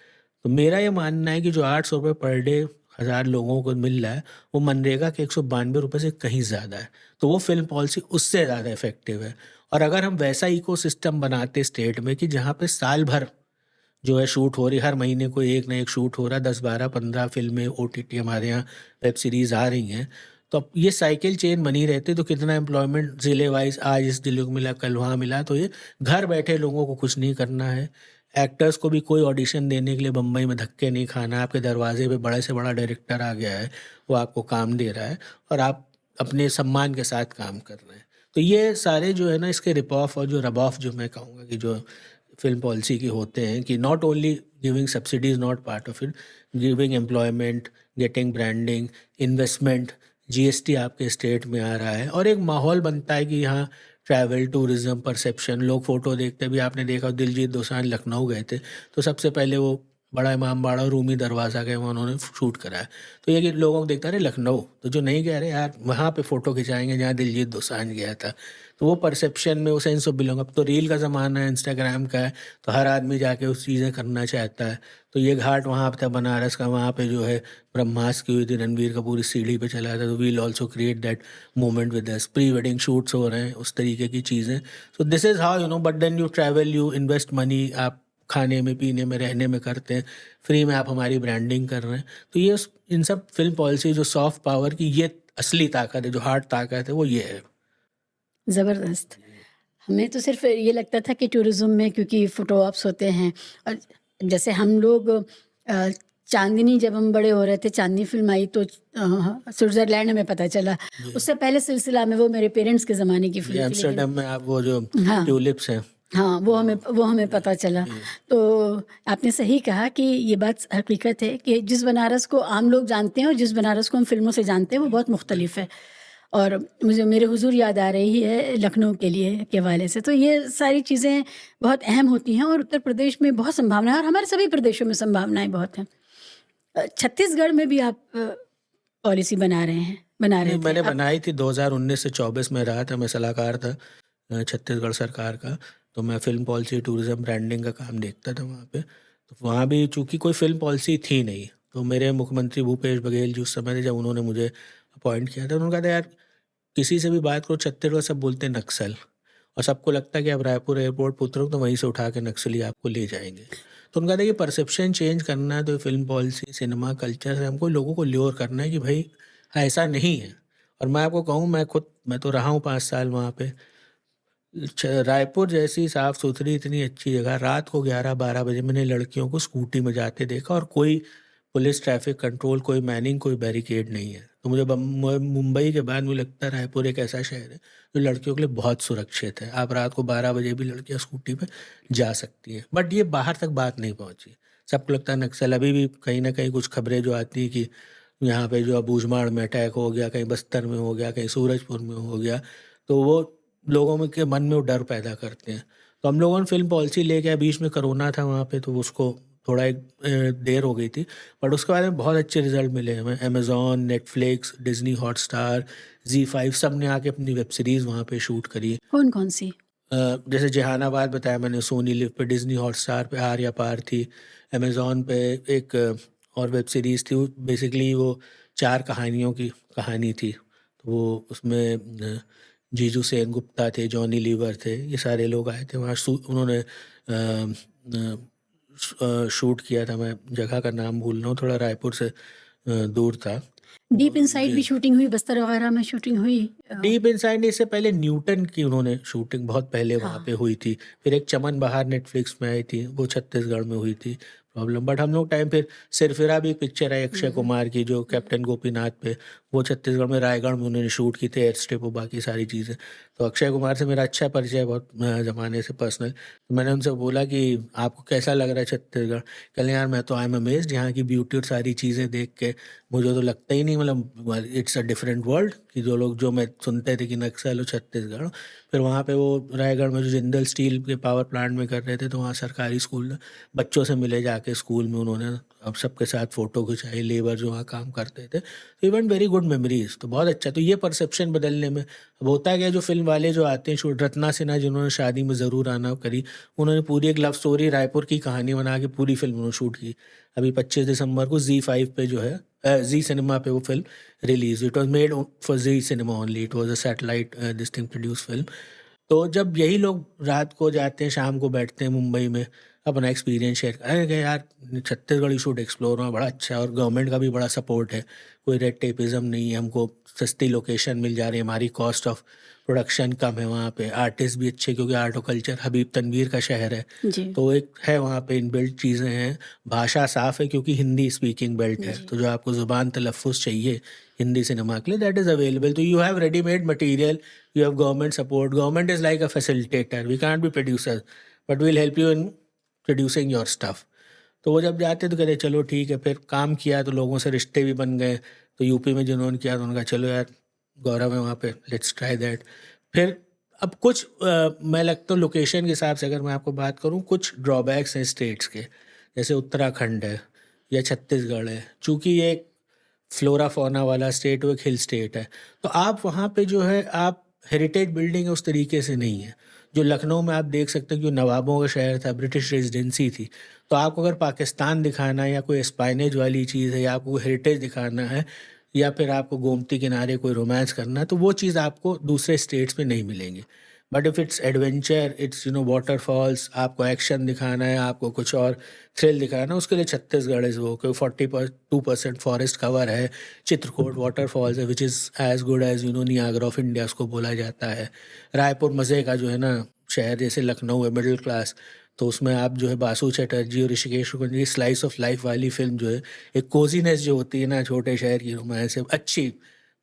तो मेरा ये मानना है कि जो ₹800 पर डे 1000 लोगों को मिल रहा है, वो मनरेगा के ₹192 से कहीं ज़्यादा है। तो वो फ़िल्म पॉलिसी उससे ज़्यादा इफ़ेक्टिव है। और अगर हम वैसा इकोसिस्टम बनाते स्टेट में कि जहाँ पे साल भर जो है शूट हो रही, हर महीने कोई एक ना एक शूट हो रहा है, 10, 12, 15 फ़िल्में ओटीटी हमारे यहाँ वेब सीरीज़ आ रही हैं, तो अब ये साइकिल चेन बनी रहती, तो कितना एम्प्लॉयमेंट ज़िले वाइज़, आज इस ज़िले को मिला, कल वहाँ मिला, तो ये घर बैठे लोगों को कुछ नहीं करना है। एक्टर्स को भी कोई ऑडिशन देने के लिए बम्बई में धक्के नहीं खाना है, आपके दरवाजे पे बड़े से बड़ा डायरेक्टर आ गया है, वो आपको काम दे रहा है और आप अपने सम्मान के साथ काम कर रहे हैं। तो ये सारे जो है ना, इसके रिप ऑफ और जो रब ऑफ जो मैं कहूँगा कि जो फ़िल्म पॉलिसी के होते हैं, कि not only giving subsidy is not part of it, giving employment, getting branding, investment, GST आपके स्टेट में आ रहा है, और एक माहौल बनता है कि यहाँ ट्रैवल, टूरिज़्म, परसेप्शन, लोग फ़ोटो देखते भी, आपने देखा दिलजीत दोसांझ लखनऊ गए थे, तो सबसे पहले वो बड़ा इमामबाड़ा और रूमी दरवाज़ा के वहाँ उन्होंने शूट करा है। तो ये कि लोगों को देखता रहे लखनऊ, तो जो नहीं कह रहे यार वहाँ पे फ़ोटो खिंचाएंगे जहाँ दिलजीत दोसांझ गया था, तो वो परसेप्शन में वो सेंस ऑफ बिलोंग। अब तो रील का ज़माना है, इंस्टाग्राम का है, तो हर आदमी जाके उस चीज़ें करना चाहता है। तो ये घाट वहाँ पे था बनारस का, वहाँ पे जो है ब्रह्मास्त्र की हुई थी, रणवीर कपूर इस सीढ़ी पे चला था, तो we'll also create that moment with us. Pre wedding shoots हो रहे हैं, उस तरीके की चीज़ें। So this is how, you know, but then you travel, you invest money, आप खाने में, पीने में, रहने में करते हैं, फ्री में आप हमारी ब्रांडिंग कर रहे हैं। तो ये इन सब फिल्म पॉलिसी जो सॉफ्ट पावर की, ये असली ताकत है, जो हार्ड ताकत है, वो ये है। ज़बरदस्त। हमें तो सिर्फ ये लगता था कि टूरिज़्म में क्योंकि फ़ोटो ऑप्स होते हैं, और जैसे हम लोग चांदनी, जब हम बड़े हो रहे थे, चांदनी फ़िल्म आई तो स्विट्ज़रलैंड हमें पता चला। जी उससे पहले सिलसिला में वो मेरे पेरेंट्स के ज़माने की जी, फ़िल्म थी, लेकिन एम्स्टर्डम में आप वो जो हाँ, ट्यूलिप्स हैं, हाँ, वो हमें पता चला। जी तो आपने सही कहा कि ये बात हकीकत है कि जिस बनारस को आम लोग जानते हैं और जिस बनारस को हम फ़िल्मों से जानते हैं, वो बहुत मुख्तलिफ है। और मुझे मेरे हुज़ूर याद आ रही है लखनऊ के हवाले से। तो ये सारी चीज़ें बहुत अहम होती हैं, और उत्तर प्रदेश में बहुत संभावना है, और हमारे सभी प्रदेशों में संभावनाएँ बहुत हैं। छत्तीसगढ़ में भी आप पॉलिसी बना रहे नहीं, थे मैंने आप? बनाई थी 2019 से 24 में रहा था, मैं सलाहकार था छत्तीसगढ़ सरकार का। तो मैं फिल्म पॉलिसी, टूरिज्म, ब्रांडिंग का काम देखता था वहाँ पे। तो वहाँ भी चूँकि कोई फिल्म पॉलिसी थी नहीं, तो मेरे मुख्यमंत्री भूपेश बघेल जी उस समय थे, जब उन्होंने मुझे अपॉइंट किया था, उन्होंने कहा था यार किसी से भी बात करो छत्तीसगढ़, सब बोलते हैं नक्सल, और सबको लगता है कि आप रायपुर एयरपोर्ट पे उतरो तो वहीं से उठा के नक्सली आपको ले जाएंगे। तो उनका था कि परसेप्शन चेंज करना है, तो फिल्म पॉलिसी, सिनेमा कल्चर से हमको लोगों को ल्योर करना है कि भाई ऐसा नहीं है। और मैं आपको कहूँ, मैं तो रहा हूँ 5 साल वहाँ पे। रायपुर जैसी साफ़ सुथरी इतनी अच्छी जगह, रात को 11-12 बजे मैंने लड़कियों को स्कूटी में जाते देखा, और कोई पुलिस, ट्रैफिक कंट्रोल, कोई मैनिंग, कोई बैरिकेड नहीं है। तो मुझे मुंबई के बाद मुझे लगता है रायपुर एक ऐसा शहर है जो लड़कियों के लिए बहुत सुरक्षित है। आप रात को 12 बजे भी लड़कियां स्कूटी पे जा सकती हैं। बट ये बाहर तक बात नहीं पहुंची। सबको लगता है नक्सल। अभी भी कहीं ना कहीं कुछ खबरें जो आती हैं कि यहाँ पे जो अबूझमाड़ में अटैक हो गया, कहीं बस्तर में हो गया, कहीं सूरजपुर में हो गया, तो वो लोगों में के मन में वो डर पैदा करते हैं। तो हम लोगों ने फिल्म पॉलिसी लेके, बीच में कोरोना था वहाँ पे, तो उसको थोड़ा एक देर हो गई थी, बट उसके बाद में बहुत अच्छे रिजल्ट मिले हमें। Amazon, Netflix, Disney Hotstar, Z5 सब ने आके अपनी वेब सीरीज़ वहाँ पे शूट करी। कौन-कौन सी? जैसे जहानाबाद बताया मैंने, सोनी लिव पे, डिज्नी हॉटस्टार पे आर्या पार थी, अमेज़ॉन पे एक और वेब सीरीज़ थी, वो बेसिकली वो 4 कहानियों की कहानी थी। तो वो उसमें जीजू सेनगुप्ता थे, जॉनी लीवर थे, ये सारे लोग आए थे वहाँ। उन्होंने शूट किया था। मैं जगह का नाम भूल रहा हूँ, थोड़ा रायपुर से दूर था। डीप इनसाइड जी, भी शूटिंग हुई, बस्तर वगैरह में शूटिंग हुई? डीप इनसाइड ने, इससे पहले न्यूटन की उन्होंने शूटिंग बहुत पहले वहाँ पे हाँ। हुई थी। फिर एक चमन बहार नेटफ्लिक्स में आई थी, वो छत्तीसगढ़ में हुई थी प्रॉब्लम। बट हम लोग टाइम, फिर सिरफिरा भी एक पिक्चर है अक्षय हुँ, कुमार की, जो हुँ। कैप्टन गोपीनाथ पे, वो छत्तीसगढ़ में रायगढ़ में उन्होंने शूट की थी, एयर स्ट्रिप और बाकी सारी चीज़ें। तो अक्षय कुमार से मेरा अच्छा परिचय है, बहुत ज़माने से पर्सनल। तो मैंने उनसे बोला कि आपको कैसा लग रहा है छत्तीसगढ़? कहले यार मैं तो आई एम अमेज़्ड, यहाँ की ब्यूटी और सारी चीज़ें देख के मुझे तो लगता ही नहीं, मतलब इट्स अ डिफरेंट वर्ल्ड, कि जो लोग, जो मैं सुनते थे कि नक्सल और छत्तीसगढ़। फिर वहाँ पे वो रायगढ़ में जो जिंदल स्टील के पावर प्लांट में कर रहे थे, तो वहाँ सरकारी स्कूल बच्चों से मिले जाके स्कूल में उन्होंने, अब सबके साथ फ़ोटो खिंचाई, लेबर जो वहाँ काम करते थे। तो इवन वेरी गुड मेमोरीज, तो बहुत अच्छा। तो ये परसेप्शन बदलने में अब होता है क्या, जो फिल्म वाले जो आते हैं शूट, रत्ना सिन्हा जिन्होंने शादी में ज़रूर आना करी, उन्होंने पूरी एक लव स्टोरी रायपुर की कहानी बना के पूरी फिल्म उन्होंने शूट की। अभी 25 दिसंबर को Z5 पे जो है, जी सिनेमा पे वो film release. It was made for Zee Cinema only, it was a satellite this thing produce film. तो जब यही लोग रात को जाते हैं, शाम को बैठते हैं मुंबई में, अपना एक्सपीरियंस शेयर अरे कि यार छत्तीसगढ़ यू शुड एक्सप्लोर, वहाँ बड़ा अच्छा है, और गवर्नमेंट का भी बड़ा सपोर्ट है, कोई रेड टेपिज्म नहीं है, हमको सस्ती लोकेशन मिल जा रही है, हमारी कॉस्ट ऑफ प्रोडक्शन कम है वहाँ पे, आर्टिस्ट भी अच्छे, क्योंकि आर्ट और कल्चर हबीब तनवीर का शहर है। जी, तो एक है वहाँ पे इनबिल्ट चीज़ें हैं, भाषा साफ़ है क्योंकि हिंदी स्पीकिंग बेल्ट है, जी। तो जो आपको ज़ुबान तलफ़ुज़ चाहिए हिंदी सिनेमा के लिए, दैट इज़ अवेलेबल। तो you have readymade material, you have government support. Government is like a facilitator. We can't be producers, but we'll help you in producing your stuff. तो वो जब जाते तो कहते चलो ठीक है। फिर काम किया तो लोगों से रिश्ते भी बन गए। तो यूपी में जिन्होंने किया तो उन्होंने कहा चलो यार गौरव है वहाँ पे, लेट्स ट्राई दैट। फिर अब कुछ मैं लगता हूँ लोकेशन के हिसाब से अगर मैं आपको बात करूँ, कुछ ड्रॉबैक्स हैं स्टेट्स के। जैसे उत्तराखंड है या छत्तीसगढ़ है, चूँकि ये एक फ्लोरा फौना वाला स्टेट वो एक हिल स्टेट है, तो आप वहाँ पे जो है आप हेरिटेज बिल्डिंग उस तरीके से नहीं है। जो लखनऊ में आप देख सकते हैं कि नवाबों का शहर था, ब्रिटिश रेजिडेंसी थी, तो आपको अगर पाकिस्तान दिखाना है या कोई स्पाइनेज वाली चीज़ है या आपको हेरिटेज दिखाना है या फिर आपको गोमती किनारे कोई रोमांस करना है, तो वो चीज़ आपको दूसरे स्टेट्स में नहीं मिलेंगी। But if it's adventure, it's waterfalls, आपको एक्शन दिखाना है, आपको कुछ और थ्रिल दिखाना है, उसके लिए छत्तीसगढ़ इज़ वो, कोई 42% फॉरेस्ट कवर है, चित्रकूट वाटरफॉल्स है which is as good as Niagara of India उसको बोला जाता है। रायपुर मज़े का जो है ना शहर, जैसे लखनऊ है मिडिल क्लास, तो उसमें आप जो है बासु चटर्जी और ऋषिकेश मुखर्जी की स्लाइस ऑफ लाइफ वाली फिल्म जो है, एक कोजीनेस जो होती है ना छोटे शहर की रोमांस से अच्छी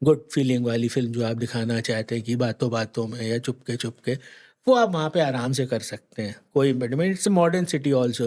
गुड फीलिंग वाली फिल्म जो आप दिखाना चाहते हैं कि बातों बातों में या चुपके चुपके, वो आप वहाँ पे आराम से कर सकते हैं। कोई it's a modern city also,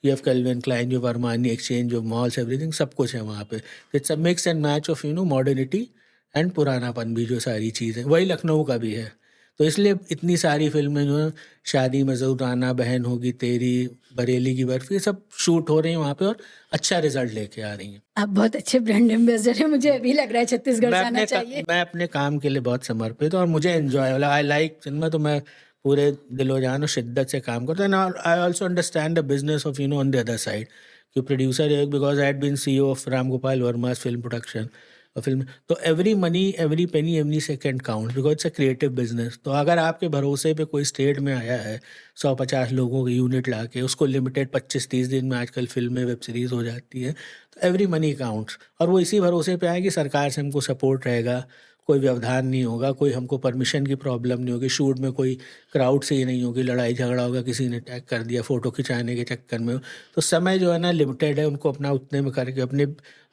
you have Calvin Klein, जो अरमानी एक्सचेंज, जो मॉल्स, एवरीथिंग सब कुछ है वहाँ पे। It's a mix and match of modernity and पुरानापन भी, जो सारी चीज़ें वही लखनऊ का भी है। तो इसलिए इतनी सारी फिल्में जो है, शादी में ज़रूर आना, बहन होगी तेरी, बरेली की बर्फी, ये सब शूट हो रही हैं वहाँ पे और अच्छा रिजल्ट लेके आ रही हैं। आप बहुत अच्छे ब्रांड एम्बेसडर हैं, मुझे अभी लग रहा है छत्तीसगढ़ जाना चाहिए। मैं अपने काम के लिए बहुत समर्पित हूँ और मुझे एंजॉय, मतलब आई लाइक सिनेमा, तो मैं पूरे दिलो जान और शिद्दत से काम करता हूँ। And I also understand the business of on the other side, कि प्रोड्यूसर है, because I had been CEO of Ram Gopal Varma's film production और फिल्म, तो every money, every penny, every second count, because it's a creative business. तो अगर आपके भरोसे पे कोई स्टेट में आया है 150 लोगों की यूनिट ला के, उसको लिमिटेड 25-30 दिन में आजकल फिल्में वेब सीरीज़ हो जाती है, तो एवरी मनी काउंट्स। और वो इसी भरोसे पे आए कि सरकार से हमको सपोर्ट रहेगा, कोई व्यवधान नहीं होगा, कोई हमको परमिशन की प्रॉब्लम नहीं होगी, शूट में कोई क्राउड से ही नहीं होगी, लड़ाई झगड़ा होगा, किसी ने अटैक कर दिया फ़ोटो खिंचाने के चक्कर में। तो समय जो है ना लिमिटेड है, उनको अपना उतने में करके, अपने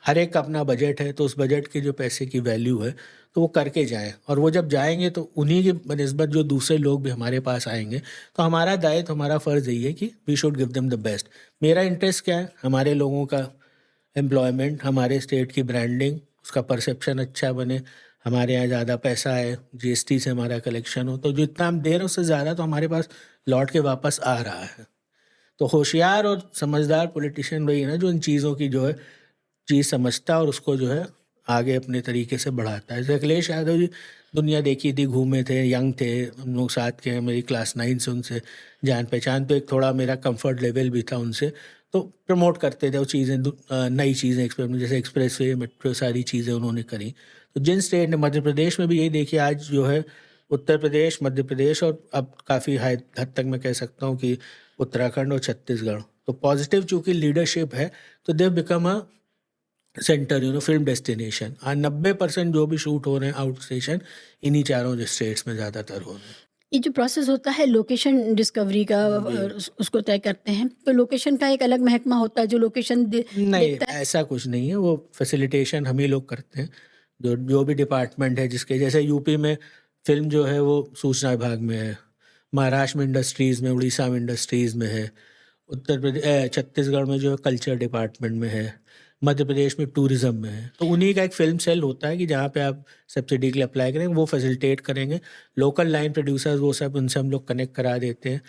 हर एक का अपना बजट है, तो उस बजट के जो पैसे की वैल्यू है तो वो करके जाएँ। और वो जब जाएंगे तो उन्हीं की बनिस्बत जो दूसरे लोग भी हमारे पास आएंगे, तो हमारा दायित्व, हमारा फ़र्ज़ यही है कि we should give them the best. मेरा इंटरेस्ट क्या है, हमारे लोगों का एम्प्लॉयमेंट, हमारे स्टेट की ब्रांडिंग, उसका परसेप्शन अच्छा बने, हमारे यहाँ ज़्यादा पैसा है, GST से हमारा कलेक्शन हो, तो जितना हम दे रहे हैं उससे ज़्यादा तो हमारे पास लौट के वापस आ रहा है। तो होशियार और समझदार पॉलिटिशियन वही है ना, जो इन चीज़ों की जो है चीज़ समझता है और उसको जो है आगे अपने तरीके से बढ़ाता है। जैसे अखिलेश यादव जी, दुनिया देखी थी, घूमे थे, यंग थे, हम लोग साथ के हैं, मेरी क्लास 9 से उनसे जान पहचान, तो एक थोड़ा मेरा कंफर्ट लेवल भी था उनसे, तो प्रमोट करते थे वो चीज़ें, नई चीज़ें एक्सपेरिमेंट, जैसे एक्सप्रेस वे, मेट्रो, सारी चीज़ें उन्होंने करी। तो जिन स्टेट ने, मध्य प्रदेश में भी यही देखिए आज जो है, उत्तर प्रदेश, मध्य प्रदेश और अब काफ़ी हद तक मैं कह सकता हूँ कि उत्तराखंड और छत्तीसगढ़, तो पॉजिटिव चूँकि लीडरशिप है, तो they become a centre, film destination. 90% जो भी शूट हो रहे हैं आउट स्टेशन, इन्हीं चारों स्टेट्स में ज़्यादातर हो रहे हैं। ये जो प्रोसेस होता है लोकेशन डिस्कवरी का, जी। उसको तय करते हैं, तो लोकेशन का एक अलग महकमा होता है जो लोकेशन नहीं, देखता है। ऐसा कुछ नहीं है, वो फैसिलिटेशन हम ही लोग करते हैं। जो जो भी डिपार्टमेंट है जिसके, जैसे यूपी में फिल्म जो है वो सूचना विभाग में है, महाराष्ट्र में इंडस्ट्रीज़ में, उड़ीसा में इंडस्ट्रीज़ में है, छत्तीसगढ़ में जो है कल्चर डिपार्टमेंट में है, मध्य प्रदेश में टूरिज़्म में है। तो उन्हीं का एक फ़िल्म सेल होता है कि जहाँ पे आप सब्सिडी के लिए अप्लाई करेंगे, वो फैसिलिटेट करेंगे। लोकल लाइन प्रोड्यूसर्स वो सब, उनसे हम लोग कनेक्ट करा देते हैं,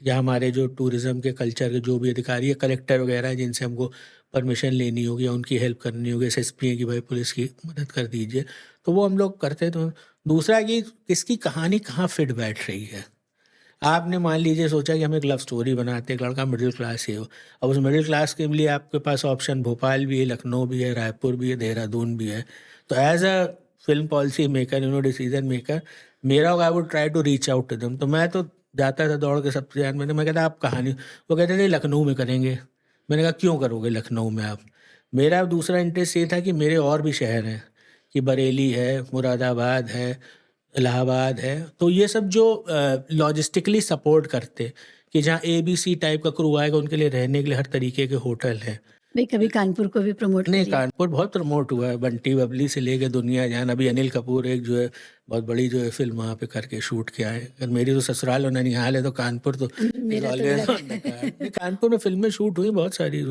या हमारे जो टूरिज़्म के, कल्चर के जो भी अधिकारी है, कलेक्टर वगैरह हैं, जिनसे हमको परमिशन लेनी होगी या उनकी हेल्प करनी होगी, SSP है कि भाई पुलिस की मदद कर दीजिए, तो वो हम लोग करते हैं। तो दूसरा कि किसकी कहानी कहाँ फिट बैठ रही है। आपने मान लीजिए सोचा कि हम एक लव स्टोरी बनाते हैं, एक लड़का मिडिल क्लास से हो, अब उस मिडिल क्लास के लिए आपके पास ऑप्शन भोपाल भी है, लखनऊ भी है, रायपुर भी है, देहरादून भी है। तो as a film policy maker, decision maker, मेरा I would try to reach out to them. तो मैं तो जाता था दौड़ के सबसे ध्यान में, मैं कहता आप कहानी, वो कहते थे लखनऊ में करेंगे। मैंने कहा क्यों करोगे लखनऊ में आप? मेरा दूसरा इंटरेस्ट ये था कि मेरे और भी शहर हैं, कि बरेली है, मुरादाबाद है, इलाहाबाद है, तो ये सब जो लॉजिस्टिकली सपोर्ट करते, कि जहाँ ABC टाइप का क्रू आएगा, उनके लिए रहने के लिए हर तरीके के होटल हैं। भाई कभी कानपुर को भी प्रमोट नहीं, करिए। कानपुर बहुत प्रमोट हुआ है, बंटी बबली से लेके दुनिया जान। अभी अनिल कपूर एक जो है बहुत बड़ी जो है फिल्म वहाँ पे करके शूट किया है। अगर मेरी तो ससुराल और ननिहाल है, तो कानपुर तो मेरा तो ऑलवेज घर ऑन द कार्ड। कानपुर में फिल्में शूट हुई बहुत सारी।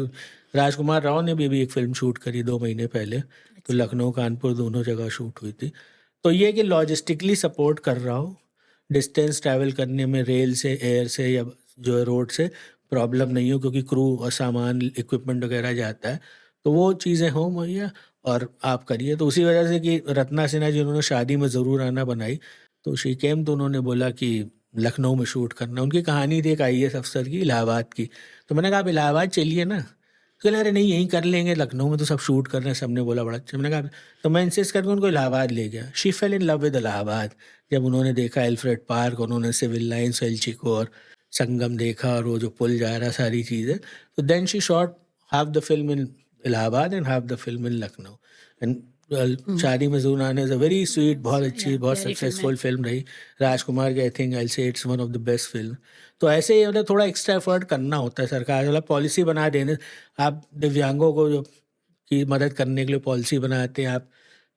राजकुमार राव ने भी अभी एक फिल्म शूट करी 2 महीने पहले, तो लखनऊ कानपुर दोनों जगह शूट हुई थी। तो ये कि लॉजिस्टिकली सपोर्ट कर रहा हो, डिस्टेंस ट्रैवल करने में रेल से, एयर से या जो है रोड से, प्रॉब्लम नहीं हो, क्योंकि क्रू और सामान इक्विपमेंट वगैरह जाता है, तो वो चीज़ें हों मुहैया और आप करिए। तो उसी वजह से कि रत्ना सिन्हा जिन्होंने शादी में ज़रूर आना बनाई, तो शी केम, तो उन्होंने बोला कि लखनऊ में शूट करना। उनकी कहानी थी एक IAS अफसर की इलाहाबाद की, तो मैंने कहा आप इलाहाबाद चलिए ना, तो कह अरे नहीं यहीं कर लेंगे, लखनऊ में तो सब शूट कर रहे हैं। सबने बोला बड़ा अच्छा। मैंने कहा, तो मैं इंसिस्ट करके उनको इलाहाबाद ले गया। She fail in love with Allahabad. जब उन्होंने देखा एल्फ्रेड पार्क, उन्होंने सिविल लाइन्स, एल्चिको और संगम देखा, और वो जो पुल जा रहा, सारी चीज़ें, तो then she shot half the film in Allahabad and half the film in Lucknow. And शादी में ज़रूर आने इज़ अ वेरी स्वीट, बहुत अच्छी, बहुत प्यारी फिल्म है। सक्सेसफुल फिल्म रही। राजकुमार की आई थिंक आई से it's one of the best film. तो ऐसे ही मतलब थोड़ा एक्स्ट्रा एफर्ट करना होता है। सरकार मतलब पॉलिसी बना देने, आप दिव्यांगों को जो की मदद करने के लिए पॉलिसी बनाते हैं आप,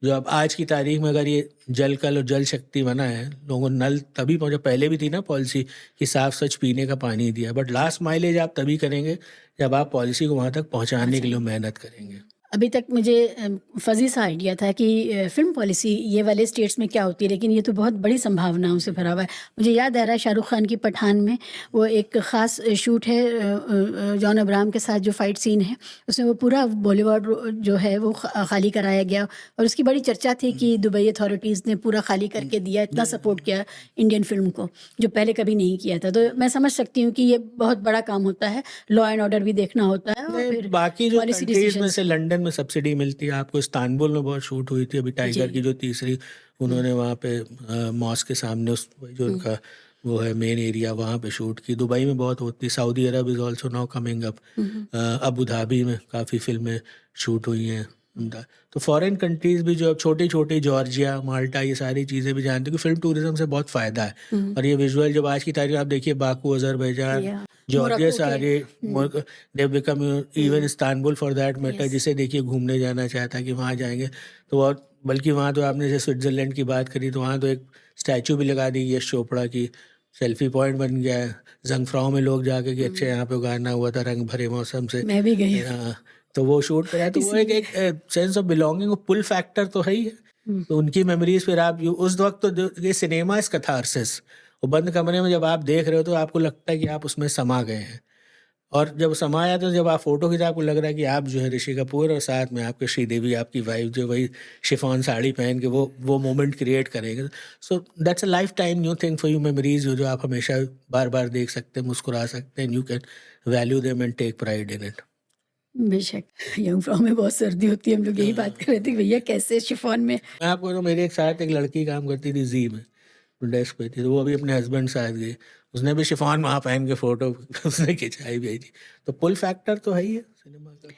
जो अब आज की तारीख में अगर ये जल कल और जल शक्ति बना है, लोगों को नल तभी पहुँचा, पहले भी थी ना पॉलिसी कि साफ स्वच्छ पीने का पानी दिया, बट लास्ट माइलेज आप तभी करेंगे जब आप पॉलिसी को वहाँ तक पहुँचाने के लिए मेहनत करेंगे। अभी तक मुझे फ़ज़ी सा आइडिया था कि फ़िल्म पॉलिसी ये वाले स्टेट्स में क्या होती है, लेकिन ये तो बहुत बड़ी संभावनाओं से भरा हुआ है। मुझे याद आ रहा है शाहरुख खान की पठान में वो एक ख़ास शूट है जॉन अब्राहम के साथ, जो फ़ाइट सीन है उसमें वो पूरा बॉलीवुड जो है वो खाली कराया गया, और उसकी बड़ी चर्चा थी कि दुबई अथॉरिटीज़ ने पूरा खाली करके दिया, इतना सपोर्ट किया इंडियन फ़िल्म को जो पहले कभी नहीं किया था। तो मैं समझ सकती हूँ कि ये बहुत बड़ा काम होता है, लॉ एंड ऑर्डर भी देखना होता है, और नहीं, फिर बाकी जो पॉलिसी कंट्रीज में डिसीजंस। से लंदन में सब्सिडी मिलती है आपको। इस्तांबुल में बहुत शूट हुई थी अभी टाइगर जी। की जो तीसरी, उन्होंने वहाँ पे मॉस्क के सामने उस जो उनका वो है मेन एरिया, वहाँ पे शूट की। दुबई में बहुत होती है। Saudi Arab is also now coming up. Abu Dhabi में काफ़ी फिल्में शूट हुई हैं। तो फॉरेन कंट्रीज़ भी जो अब छोटी छोटी, जॉर्जिया, माल्टा, ये सारी चीज़ें भी जानते हैं कि फिल्म टूरिज्म से बहुत फ़ायदा है। और ये विजुअल जब आज की तारीख आप देखिए, बाकू अज़रबैजान, या जॉर्जिया, मोरक्को के। सारे they become even Istanbul for that matter, yes. जिसे देखिए घूमने जाना चाहता है कि वहाँ जाएंगे तो। और बल्कि वहाँ तो आपने जैसे स्विट्ज़रलैंड की बात करी, तो वहाँ तो एक स्टैचू भी लगा दी यश चोपड़ा की, सेल्फी पॉइंट बन गया है। जंगफ्राओ में लोग जाके कि अच्छा यहाँ पे गाना हुआ था रंग भरे मौसम से। मैं भी गई हाँ, तो वो शूट करा है। तो वो एक एक sense of belonging, pull factor तो है ही है। तो उनकी मेमोरीज फिर आप उस वक्त तो ये सिनेमा इस कथारसिस, वो बंद कमरे में जब आप देख रहे हो तो आपको लगता है कि आप उसमें समा गए हैं। और जब समाया तो जब आप फोटो खींचा, आपको लग रहा है कि आप जो है ऋषि कपूर, और साथ में आपके श्रीदेवी, आपकी वाइफ जो वही शिफॉन साड़ी पहन के वो मोमेंट क्रिएट करेंगे। So that's a life time new thing for you, memories जो आप हमेशा बार बार देख सकते हैं, मुस्कुरा सकते हैं, you can value them and take pride in it. बेशक। यंगफ्राउ में बहुत सर्दी होती है, हम लोग यही बात कर रहे थे कि भैया कैसे शिफॉन में। मैं आपको तो, मेरे एक साथ एक लड़की काम करती थी जी में, डेस्क पे थी, तो वो अभी अपने हस्बैंड साथ गई, उसने भी शिफॉन वहाँ पहन के फोटो उसने खिंचाई भी आई थी। तो पुल फैक्टर तो है ही है सिनेमा का।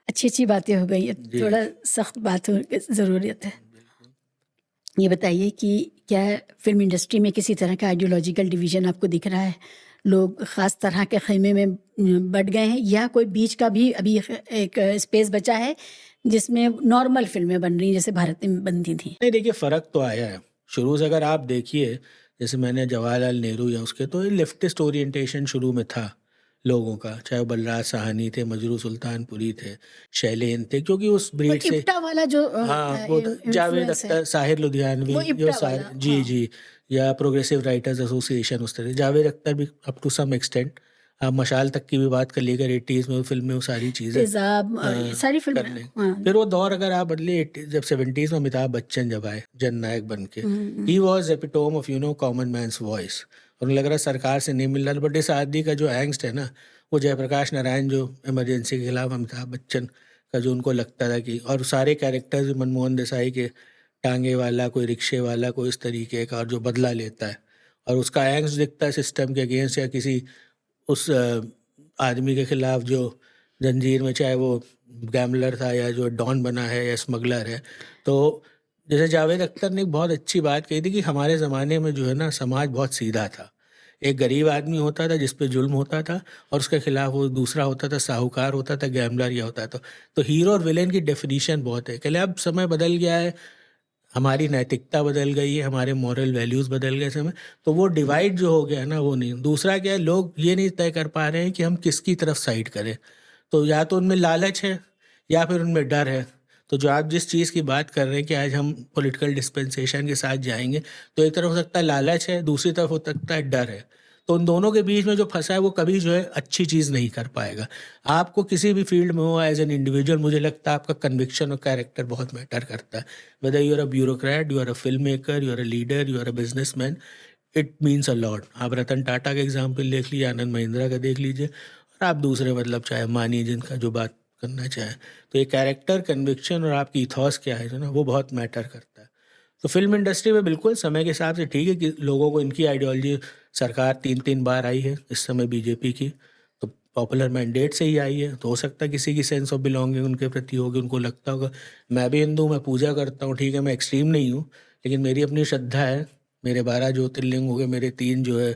अच्छी अच्छी बातें हो गई, अब जी थोड़ा सख्त बातों की ज़रूरत है। बिल्कुल। ये बताइए कि क्या फिल्म इंडस्ट्री में किसी तरह का आइडियोलॉजिकल डिवीज़न आपको दिख रहा है? लोग ख़ास तरह के ख़ैमे में बँट गए हैं, या कोई बीच का भी अभी एक स्पेस बचा है जिसमें नॉर्मल फ़िल्में बन रही हैं जैसे भारत में बनती थीं? नहीं देखिए, फ़र्क तो आया है शुरू से। अगर आप देखिए, जैसे मैंने जवाहरलाल नेहरू या उसके, तो ये लेफ्टिस्ट ओरिएंटेशन शुरू में था लोगों का, चाहे वो बलराज साहनी थे, मजरू सुल्तानपुरी थे, शैलेन थे, क्योंकि उस वो ब्रीड से। इप्टा वाला जो हाँ, वो तो जावेद इन्फ्लुएंस है, अख्तर, साहिर लुधियानवी, वो जो इप्टा सारे, वाला। जी हाँ। जी, या प्रोग्रेसिव राइटर्स एसोसिएशन, उस तरह। जावेद अख्तर भी अप टू सम एक्सटेंट, आप मशाल तक की भी बात कर लीजिएगा, 80s में वो फिल्म में वो सारी चीज़ें तेज़ाब और ये सारी कर फ़िल्में। लें। हाँ। फिर वो दौर अगर आप बदले, जब 70s में अमिताभ बच्चन जब आए जननायक बन के, he was epitome of common man's voice. और उन्हें लग रहा है सरकार से नहीं मिल रहा, बट इस आदमी का जो एंग्स्ट है ना, वो जयप्रकाश नारायण जो इमरजेंसी के खिलाफ, अमिताभ बच्चन का जो उनको लगता था कि, और सारे कैरेक्टर्स, मनमोहन देसाई के टांगे वाला, कोई रिक्शे वाला, कोई इस तरीके का, और जो बदला लेता है और उसका एंग्स्ट दिखता है सिस्टम के अगेंस्ट, या किसी उस आदमी के खिलाफ जो जंजीर में, चाहे वो गैमलर था या जो डॉन बना है या स्मगलर है। तो जैसे जावेद अख्तर ने एक बहुत अच्छी बात कही थी कि हमारे ज़माने में जो है ना, समाज बहुत सीधा था। एक गरीब आदमी होता था जिस पे जुल्म होता था, और उसके खिलाफ वो दूसरा होता था, साहूकार होता था, गैमलर या होता था। तो हीरो और विलेन की डेफिनेशन बहुत है। कहले अब समय बदल गया है, हमारी नैतिकता बदल गई है, हमारे मॉरल वैल्यूज़ बदल गए समय। तो वो डिवाइड जो हो गया ना, वो नहीं। दूसरा क्या है, लोग ये नहीं तय कर पा रहे हैं कि हम किसकी तरफ साइड करें। तो या तो उनमें लालच है या फिर उनमें डर है। तो जो आप जिस चीज़ की बात कर रहे हैं कि आज हम पॉलिटिकल डिस्पेंसेशन के साथ जाएंगे, तो एक तरफ हो सकता है लालच है, दूसरी तरफ हो सकता है डर है। तो उन दोनों के बीच में जो फंसा है वो कभी जो है अच्छी चीज़ नहीं कर पाएगा। आपको किसी भी फील्ड में हो एज एन इंडिविजुअल, मुझे लगता है आपका कन्विक्शन और कैरेक्टर बहुत मैटर करता है। Whether you are a bureaucrat, you are a film maker, you are a leader, you are a businessman, it means a lot. आप रतन टाटा का एग्जाम्पल देख लीजिए, आनंद महिंद्रा का देख लीजिए, और आप दूसरे मतलब चाहे मानिए जिनका जो बात करना चाहें, तो ये कैरेक्टर, कन्विक्शन और आपकी इथॉस क्या है जो ना, वो बहुत मैटर करता है। तो फिल्म इंडस्ट्री में बिल्कुल समय के हिसाब से ठीक है कि लोगों को इनकी आइडियोलॉजी, सरकार 3-3 बार आई है इस समय बीजेपी की, तो पॉपुलर मैंडेट से ही आई है, तो हो सकता है किसी की सेंस ऑफ बिलोंगिंग उनके प्रति होगी, उनको लगता होगा मैं भी हिंदू, मैं पूजा करता हूँ, ठीक है मैं एक्सट्रीम नहीं हूँ, लेकिन मेरी अपनी श्रद्धा है, मेरे 12 ज्योतिर्लिंग हो गए, मेरे 3 जो है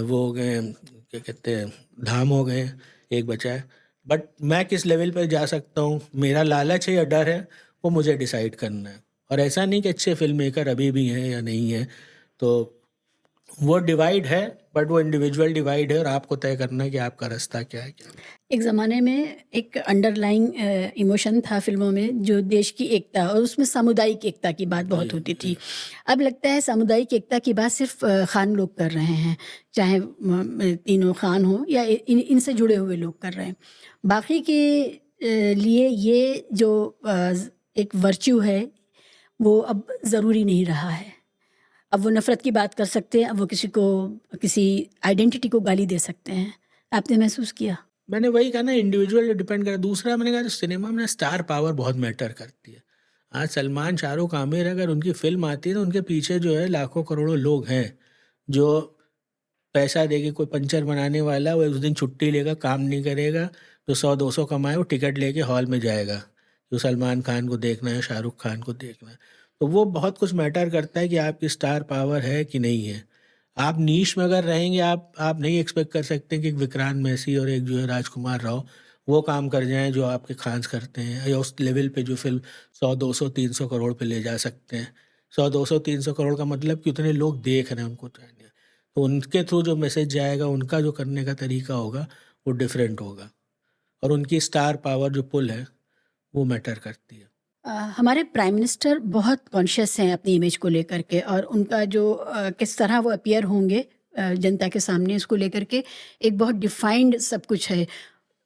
वो हो गए, क्या कहते हैं, धाम हो गए, एक बचा है। बट मैं किस लेवल पर जा सकता हूँ, मेरा लालच है या डर है, वो मुझे डिसाइड करना है। और ऐसा नहीं कि अच्छे फिल्म मेकर अभी भी हैं या नहीं हैं, तो वो डिवाइड है, बट वो इंडिविजुअल डिवाइड है, और आपको तय करना है कि आपका रास्ता क्या है, क्या नहीं। एक ज़माने में एक अंडरलाइंग इमोशन था फ़िल्मों में, जो देश की एकता, और उसमें सामुदायिक एकता की बात बहुत होती थी। अब लगता है सामुदायिक एकता की बात सिर्फ़ ख़ान लोग कर रहे हैं, चाहे तीनों ख़ान हों या इनसे जुड़े हुए लोग कर रहे हैं। बाकी के लिए ये जो एक वर्च्यू है, वो अब ज़रूरी नहीं रहा है। अब वो नफ़रत की बात कर सकते हैं, अब वो किसी को, किसी आइडेंटिटी को गाली दे सकते हैं। आपने महसूस किया? मैंने वही कहा ना, इंडिविजुअल डिपेंड करा। दूसरा मैंने कहा, सिनेमा में स्टार पावर बहुत मैटर करती है। आज सलमान, शाहरुख, आमिर, अगर उनकी फिल्म आती है तो उनके पीछे जो है लाखों करोड़ों लोग हैं, जो पैसा देके, कोई पंचर बनाने वाला वो उस दिन छुट्टी लेगा, काम नहीं करेगा, जो 100-200 कमाए वो टिकट लेके हॉल में जाएगा, जो सलमान खान को देखना है, शाहरुख खान को देखना है। तो वो बहुत कुछ मैटर करता है कि आपकी स्टार पावर है कि नहीं है। आप नीश में अगर रहेंगे, आप नहीं एक्सपेक्ट कर सकते कि एक विक्रांत मैसी और एक जो है राजकुमार राव वो काम कर जाएं जो आपके खान्स करते हैं, या उस लेवल पे जो फिल्म 100-200-300 करोड़ पे ले जा सकते हैं। 100-200-300 करोड़ का मतलब कि उतने लोग देख रहे हैं उनको, तो उनके थ्रू जो मैसेज जाएगा, उनका जो करने का तरीका होगा वो डिफरेंट होगा, और उनकी स्टार पावर जो पुल है वो मैटर करती है। हमारे प्राइम मिनिस्टर बहुत कॉन्शियस हैं अपनी इमेज को लेकर के, और उनका जो किस तरह वो अपीयर होंगे जनता के सामने, इसको लेकर के एक बहुत डिफाइंड सब कुछ है।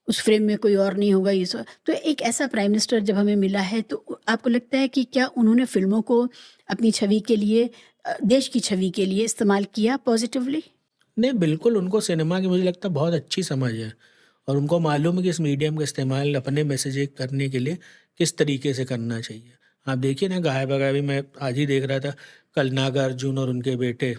उस फ्रेम में कोई और नहीं होगा, ये सब। तो एक ऐसा प्राइम मिनिस्टर जब हमें मिला है, तो आपको लगता है कि क्या उन्होंने फ़िल्मों को अपनी छवि के लिए, देश की छवि के लिए इस्तेमाल किया पॉजिटिवली? नहीं, बिल्कुल उनको सिनेमा की मुझे लगता है बहुत अच्छी समझ है, और उनको मालूम है कि इस मीडियम का इस्तेमाल अपने मैसेज करने के लिए किस तरीके से करना चाहिए। आप देखिए ना, गाय बगाए भी मैं आज ही देख रहा था, कल नागार्जुन और उनके बेटे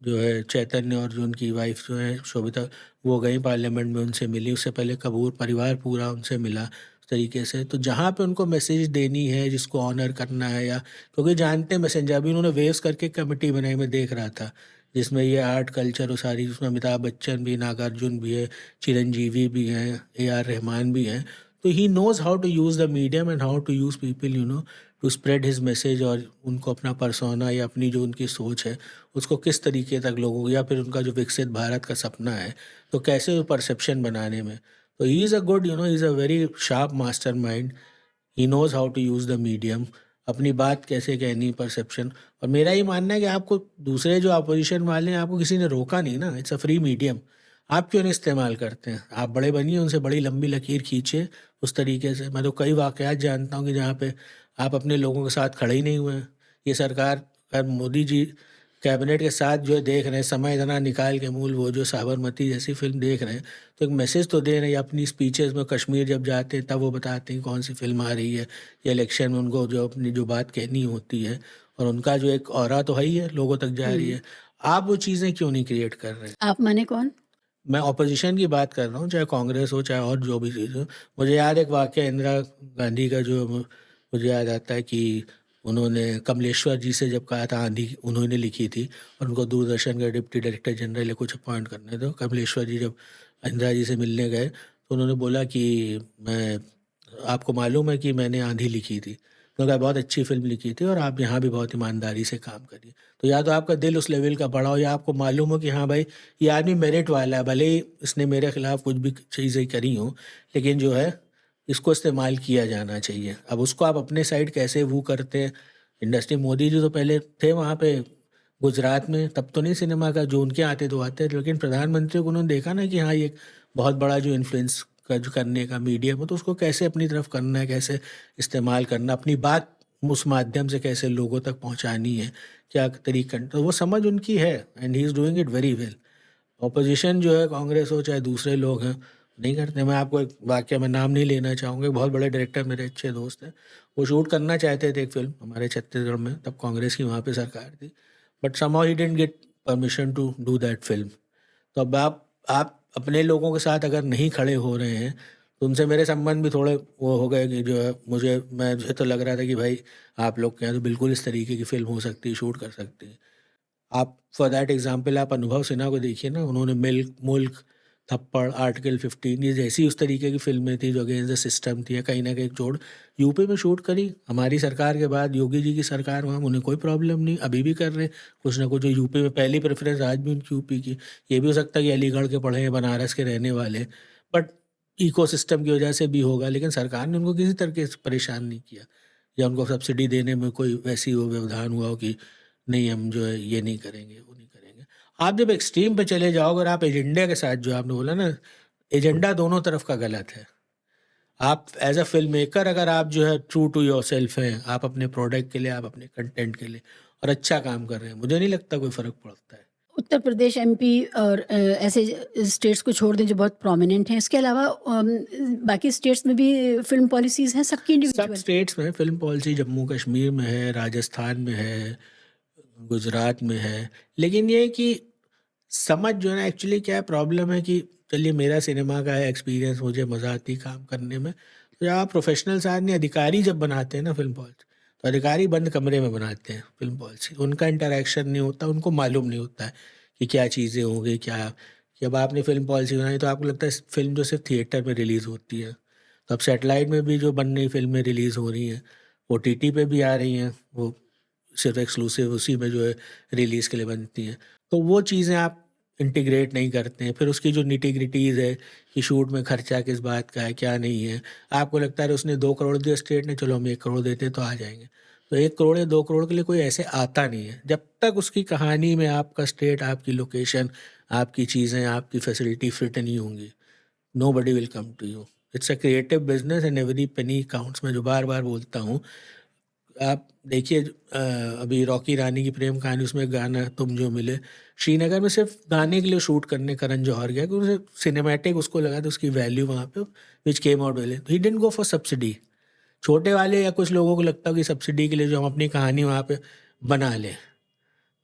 जो है चैतन्य, और जो उनकी वाइफ जो है शोभिता, वो गई पार्लियामेंट में, उनसे मिली। उससे पहले कपूर परिवार पूरा उनसे मिला उस तरीके से। तो जहाँ पे उनको मैसेज देनी है, जिसको ऑनर करना है, या क्योंकि जानते हैं मैसेंजर, अभी उन्होंने वेव्स करके कमेटी बनाई, मैं देख रहा था, जिसमें ये आर्ट कल्चर और सारी, जिसमें अमिताभ बच्चन भी, नागार्जुन भी है, चिरंजीवी भी हैं, AR रहमान भी हैं। तो he knows how to use the medium and how to use people, to spread his message, और उनको अपना पर्सोना या अपनी जो उनकी सोच है उसको किस तरीके तक लोगों को, या फिर उनका जो विकसित भारत का सपना है, तो कैसे वो परसेप्शन बनाने में। तो he is a good, he is a very sharp master mind. He knows how to use the medium, अपनी बात कैसे कहनी, परसेप्शन। और मेरा ये मानना है कि आपको दूसरे जो अपोजिशन वाले हैं, आपको किसी ने रोका नहीं ना, इट्स अ फ्री मीडियम। आप क्यों नहीं इस्तेमाल करते हैं? आप बड़े बनिए, उनसे बड़ी लंबी लकीर खींचे उस तरीके से। मैं तो कई वाक़यात जानता हूँ कि जहाँ पे आप अपने लोगों के साथ खड़े ही नहीं हुए हैं। ये सरकार, अगर मोदी जी कैबिनेट के साथ जो है देख रहे हैं, समय इतना निकाल के मूल वो जो साबरमती जैसी फ़िल्म देख रहे हैं, तो एक मैसेज तो दे रहे हैं। अपनी स्पीचेज़ में कश्मीर जब जाते हैं तब वो बताते हैं कौन सी फ़िल्म आ रही है, या इलेक्शन में उनको जो अपनी जो बात कहनी होती है, और उनका जो एक ऑरा तो है ही है, लोगों तक जा रही है। आप वो चीज़ें क्यों नहीं क्रिएट कर रहे हैं? आप माने कौन? मैं ऑपोजिशन की बात कर रहा हूँ, चाहे कांग्रेस हो, चाहे और जो भी चीज़ हो। मुझे याद है एक वाक़या इंदिरा गांधी का, जो मुझे याद आता है कि उन्होंने कमलेश्वर जी से जब कहा था, आंधी उन्होंने लिखी थी, और उनको दूरदर्शन का डिप्टी डायरेक्टर जनरल या कुछ अपॉइंट करने थे। कमलेश्वर जी जब इंदिरा जी से मिलने गए, तो उन्होंने बोला कि मैं, आपको मालूम है कि मैंने आंधी लिखी थी। उन्होंने कहा बहुत अच्छी फ़िल्म लिखी थी, और आप यहाँ भी बहुत ईमानदारी से काम करिए। तो या तो आपका दिल उस लेवल का बड़ा हो, या आपको मालूम हो कि हाँ भाई, ये आदमी मेरिट वाला है, भले ही इसने मेरे खिलाफ कुछ भी चीज़ें करी हों, लेकिन जो है इसको इस्तेमाल किया जाना चाहिए। अब उसको आप अपने साइड कैसे वो करते हैं, इंडस्ट्री, मोदी जी तो पहले थे वहाँ पे गुजरात में तब तो नहीं सिनेमा का, जो उनके आते तो आते, लेकिन प्रधानमंत्री को उन्होंने देखा ना कि हाँ ये एक बहुत बड़ा जो इन्फ्लुएंस का जो करने का मीडियम है, तो उसको कैसे अपनी तरफ करना है, कैसे इस्तेमाल करना, अपनी बात उस माध्यम से कैसे लोगों तक पहुंचानी है, क्या तरीका, तो वो समझ उनकी है and he is doing it very well. Opposition जो है, कांग्रेस हो चाहे दूसरे लोग हैं, नहीं करते। मैं आपको एक वाकया, मैं नाम नहीं लेना चाहूँगा, बहुत बड़े डायरेक्टर मेरे अच्छे दोस्त हैं, वो शूट करना चाहते थे एक फिल्म हमारे छत्तीसगढ़ में, तब कांग्रेस की वहाँ पे सरकार थी, but somehow he didn't get permission to do that film. तो अब आप अपने लोगों के साथ अगर नहीं खड़े हो रहे हैं, तो उनसे मेरे संबंध भी थोड़े वो हो गए कि जो है मुझे तो लग रहा था कि भाई आप लोग के यहाँ तो बिल्कुल इस तरीके की फिल्म हो सकती है, शूट कर सकती है। आप फॉर दैट एग्जाम्पल आप अनुभव सिन्हा को देखिए ना, उन्होंने मिल्क, मुल्क, थप्पड़, आर्टिकल 15, ये जैसी उस तरीके की फिल्में थी जो अगेंस्ट द सिस्टम थी, या कहीं ना कहीं जोड़ यूपी में शूट करी। हमारी सरकार के बाद योगी जी की सरकार, वहाँ उन्हें कोई प्रॉब्लम नहीं, अभी भी कर रहे हैं कुछ ना कुछ। जो यूपी में पहली प्रेफरेंस आज भी उनकी यूपी की। ये भी हो सकता है कि अलीगढ़ के पढ़े हैं, बनारस के रहने वाले, बट इको सिस्टम की वजह से भी होगा, लेकिन सरकार ने उनको किसी तरीके से परेशान नहीं किया, या उनको सब्सिडी देने में कोई वैसी वो व्यवधान हुआ हो कि नहीं हम जो है ये नहीं करेंगे, वो नहीं करेंगे। आप जब एक्सट्रीम पे चले जाओगे और आप एजेंडे के साथ, जो आपने बोला ना, एजेंडा दोनों तरफ का गलत है। आप एज अ फिल्म मेकर अगर आप जो है ट्रू टू योर सेल्फ हैं, आप अपने प्रोडक्ट के लिए, आप अपने कंटेंट के लिए और अच्छा काम कर रहे हैं, मुझे नहीं लगता कोई फ़र्क पड़ता है। उत्तर प्रदेश, एमपी और ऐसे स्टेट्स को छोड़ दें जो बहुत प्रोमिनेंट हैं, इसके अलावा बाकी स्टेट्स में भी फ़िल्म पॉलिसीज़ हैं सबकी सब इंडिविजुअल? स्टेट्स में फिल्म पॉलिसी, जम्मू कश्मीर में है, राजस्थान में है, गुजरात में है, लेकिन ये है कि समझ जो है ना, एक्चुअली क्या प्रॉब्लम है कि चलिए मेरा सिनेमा का है एक्सपीरियंस, मुझे मज़ा आती है काम करने में, तो जब आप प्रोफेशनल्स आदमी, अधिकारी जब बनाते हैं ना फिल्म पॉलिसी, तो अधिकारी बंद कमरे में बनाते हैं फिल्म पॉलिसी, उनका इंटरेक्शन नहीं होता, उनको मालूम नहीं होता है कि क्या चीज़ें होंगी, क्या कि अब आपने फिल्म पॉलिसी बनाई तो आपको लगता है फिल्म जो सिर्फ थिएटर में रिलीज़ होती है, तो अब सेटेलाइट में भी जो बन रही फिल्में रिलीज़ हो रही हैं, OTT पे भी आ रही हैं, वो सिर्फ एक्सक्लूसिव उसी में जो है रिलीज़ के लिए बनती हैं। तो वो चीज़ें आप इंटीग्रेट नहीं करते हैं। फिर उसकी जो निटी-ग्रिटीज़ है कि शूट में खर्चा किस बात का है, क्या नहीं है। आपको लगता है उसने 2 करोड़ दिए स्टेट ने, चलो हम 1 करोड़ देते हैं तो आ जाएँगे। तो 1 करोड़ या 2 करोड़ के लिए कोई ऐसे आता नहीं है। जब तक उसकी कहानी में आपका स्टेट, आपकी लोकेशन, आपकी चीज़ें, आपकी फैसिलिटी फिट नहीं होंगी, nobody will come to you. It's a creative business and every penny counts. मैं जो बार-बार बोलता हूँ, आप देखिए अभी रॉकी रानी की प्रेम कहानी, उसमें गाना तुम जो मिले, श्रीनगर में सिर्फ गाने के लिए शूट करने करण जौहर गया, क्योंकि उसे सिनेमैटिक उसको लगा था, उसकी वैल्यू वहाँ पे which came out well, he didn't go for subsidy. छोटे वाले या कुछ लोगों को लगता है कि सब्सिडी के लिए जो हम अपनी कहानी वहाँ पे बना लें,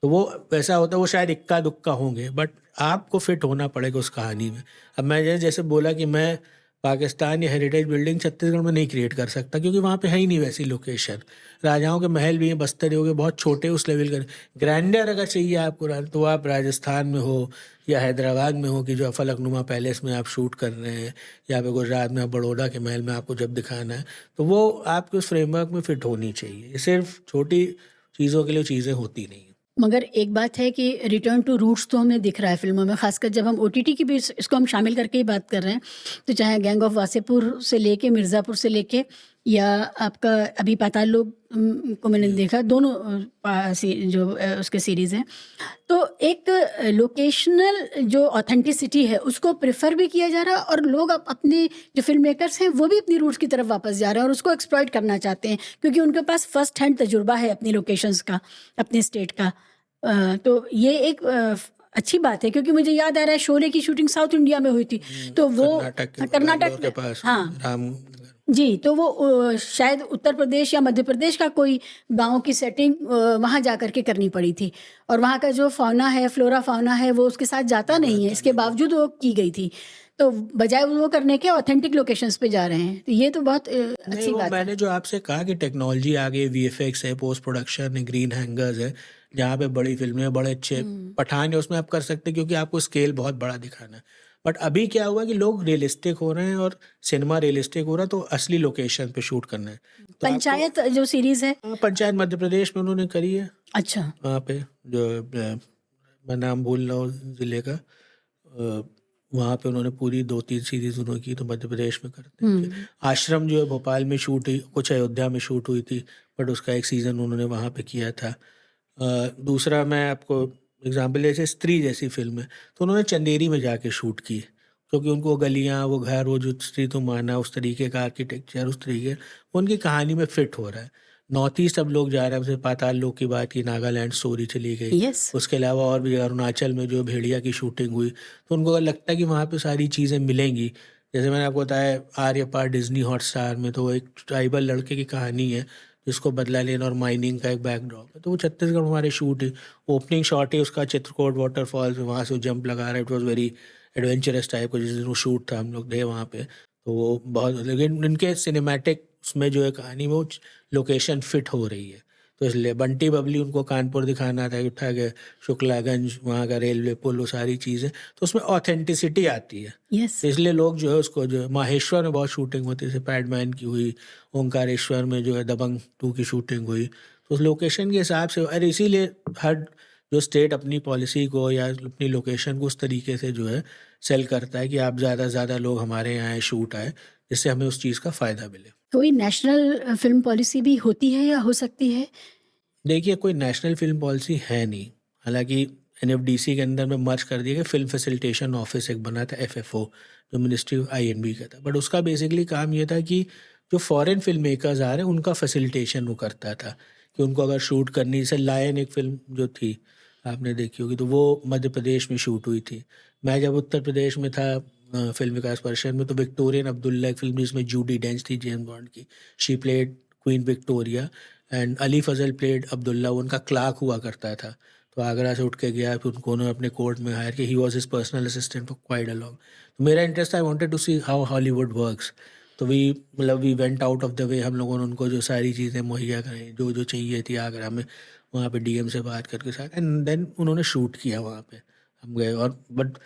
तो वो वैसा होता है, वो शायद इक्का दुक्का होंगे, बट आपको फिट होना पड़ेगा उस कहानी में। अब मैं जैसे बोला कि मैं पाकिस्तान या हेरिटेज बिल्डिंग छत्तीसगढ़ में नहीं क्रिएट कर सकता, क्योंकि वहाँ पे है ही नहीं वैसी लोकेशन। राजाओं के महल भी हैं, बस्तर हो गए, बहुत छोटे उस लेवल का। ग्रैंडर अगर चाहिए आपको, तो आप राजस्थान में हो या हैदराबाद में हो कि जो फलकनुमा पैलेस में आप शूट कर रहे हैं, या फिर गुजरात में बड़ौदा के महल में आपको जब दिखाना है, तो वो आपके उस फ्रेमवर्क में फिट होनी चाहिए। ये सिर्फ छोटी चीज़ों के लिए चीज़ें होती नहीं हैं। मगर एक बात है कि रिटर्न टू रूट्स तो हमें दिख रहा है फ़िल्मों में, ख़ासकर जब हम ओटीटी की भी इसको हम शामिल करके ही बात कर रहे हैं। तो चाहे गैंग ऑफ वासेपुर से लेके, मिर्ज़ापुर से लेके, या आपका अभी पाताल लोक को मैंने देखा, दोनों जो उसके सीरीज़ हैं। तो एक लोकेशनल जो ऑथेंटिसिटी है उसको प्रेफर भी किया जा रहा है, और लोग अपने जो फिल्म मेकर्स हैं वो भी अपनी रूट्स की तरफ वापस जा रहे हैं और उसको एक्सप्लॉइट करना चाहते हैं, क्योंकि उनके पास फर्स्ट हैंड तजुर्बा है अपनी लोकेशंस का, अपने स्टेट का। तो ये एक अच्छी बात है, क्योंकि मुझे याद आ रहा है शोले की शूटिंग साउथ इंडिया में हुई थी, तो वो कर्नाटक के पास, हाँ राम। जी, तो वो शायद उत्तर प्रदेश या मध्य प्रदेश का कोई गाँव की सेटिंग वहाँ जा कर के करनी पड़ी थी, और वहाँ का जो फ़ौना है, फ्लोरा फ़ौना है, वो उसके साथ जाता नहीं है, इसके बावजूद वो की गई थी। तो बजाय वो करने के ऑथेंटिक लोकेशंस पे जा रहे हैं, तो ये तो बहुत नहीं, अच्छी वो बात है। मैंने जो आपसे कहा कि टेक्नोलॉजी आ गई, VFX है, पोस्ट प्रोडक्शन है, ग्रीन हैंगर्स है, जहाँ पे बड़ी फिल्में, बड़े अच्छे पठान है, उसमें आप कर सकते हैं, क्योंकि आपको स्केल बहुत बड़ा दिखाना है। बट अभी क्या हुआ कि लोग रियलिस्टिक हो रहे हैं, और सिनेमा रियलिस्टिक हो रहा है, तो असली लोकेशन पे शूट करना है। तो पंचायत जो सीरीज़ है, पंचायत मध्य प्रदेश में उन्होंने करी है, अच्छा, वहाँ पे जो मैं नाम भूल रहा हूँ ज़िले का, वहाँ पे उन्होंने पूरी 2-3 सीरीज़ उन्होंने की, तो मध्य प्रदेश में करते हैं। आश्रम जो है भोपाल में शूट हुई, कुछ अयोध्या में शूट हुई थी, बट उसका एक सीज़न उन्होंने वहाँ पे किया था। दूसरा मैं आपको एग्जांपल जैसे स्त्री जैसी फिल्म है, तो उन्होंने चंदेरी में जाके शूट की, क्योंकि उनको गलियाँ, वो घर, वो जो स्त्री तुम माना, उस तरीके का आर्किटेक्चर, उस तरीके वो उनकी कहानी में फिट हो रहा है। नॉर्थ ईस्ट अब लोग जा रहे हैं, जैसे पाताल लोक की बात की, नागालैंड स्टोरी चली गई। यस। उसके अलावा और भी अरुणाचल में जो भेड़िया की शूटिंग हुई, तो उनको लगता है कि वहाँ पे सारी चीज़ें मिलेंगी। जैसे मैंने आपको बताया आर्यपार डिज्नी हॉटस्टार में, तो वो एक ट्राइबल लड़के की कहानी है जिसको बदला लेना और माइनिंग का एक बैकड्रॉप है, तो वो छत्तीसगढ़ में हमारे शूट ओपनिंग शॉट है उसका, चित्रकूट वाटरफॉल्स में, वहाँ से वो जंप लगा रहा है। It was very adventurous type का, जिस दिन वो शूट था हम लोग गए वहाँ पे, तो वो बहुत, लेकिन उनके सिनेमैटिक उसमें जो है कहानी में वो लोकेशन फिट हो रही है, तो इसलिए बंटी बबली उनको कानपुर दिखाना था, उठा के शुक्लागंज, वहाँ का रेलवे पुल, वो सारी चीज़ें, तो उसमें ऑथेंटिसिटी आती है। यस। तो इसलिए लोग जो है उसको, जो माहेश्वर में बहुत शूटिंग होती है, जैसे पैडमैन की हुई, ओंकारेश्वर में जो है दबंग 2 की शूटिंग हुई, तो उस लोकेशन के हिसाब से, और इसीलिए हर जो स्टेट अपनी पॉलिसी को या अपनी लोकेशन को उस तरीके से जो है सेल करता है कि आप ज़्यादा से ज़्यादा लोग हमारे यहाँ शूट आए, जिससे हमें उस चीज़ का फ़ायदा मिले। कोई नेशनल फ़िल्म पॉलिसी भी होती है या हो सकती है? देखिए, कोई नेशनल फ़िल्म पॉलिसी है नहीं, हालाँकि एनएफडीसी के अंदर में मर्ज कर दिया कि फ़िल्म फैसिलिटेशन ऑफिस एक बना था, एफएफओ, जो मिनिस्ट्री ऑफ आईएनबी का था, बट उसका बेसिकली काम ये था कि जो फॉरेन फिल्म मेकर्स आ रहे हैं उनका फैसिलिटेशन वो करता था, कि उनको अगर शूट करनी, जैसे लायन एक फ़िल्म जो थी आपने देखी होगी, तो वो मध्य प्रदेश में शूट हुई थी। मैं जब उत्तर प्रदेश में था फिल्म विकास परिषद में, तो विक्टोरियन अब्दुल्ला एक फ़िल्म जिसमें जूडी डेंच थी जेम्स बॉन्ड की, she played Queen Victoria and Ali Fazal played Abdullah, वो उनका क्लार्क हुआ करता था, तो आगरा से उठ के गया, फिर उनको उन्होंने अपने कोर्ट में हायर किया, he was his personal assistant for quite a long. तो मेरा interest, I wanted to see how Hollywood works, तो we went out of the way, हम लोगों ने उनको जो सारी चीज़ें मुहैया कराई जो जो चाहिए थी आगरा में, वहाँ पे डीएम से बात करके साथ, एंड देन उन्होंने शूट किया वहाँ पे, हम गए। और बट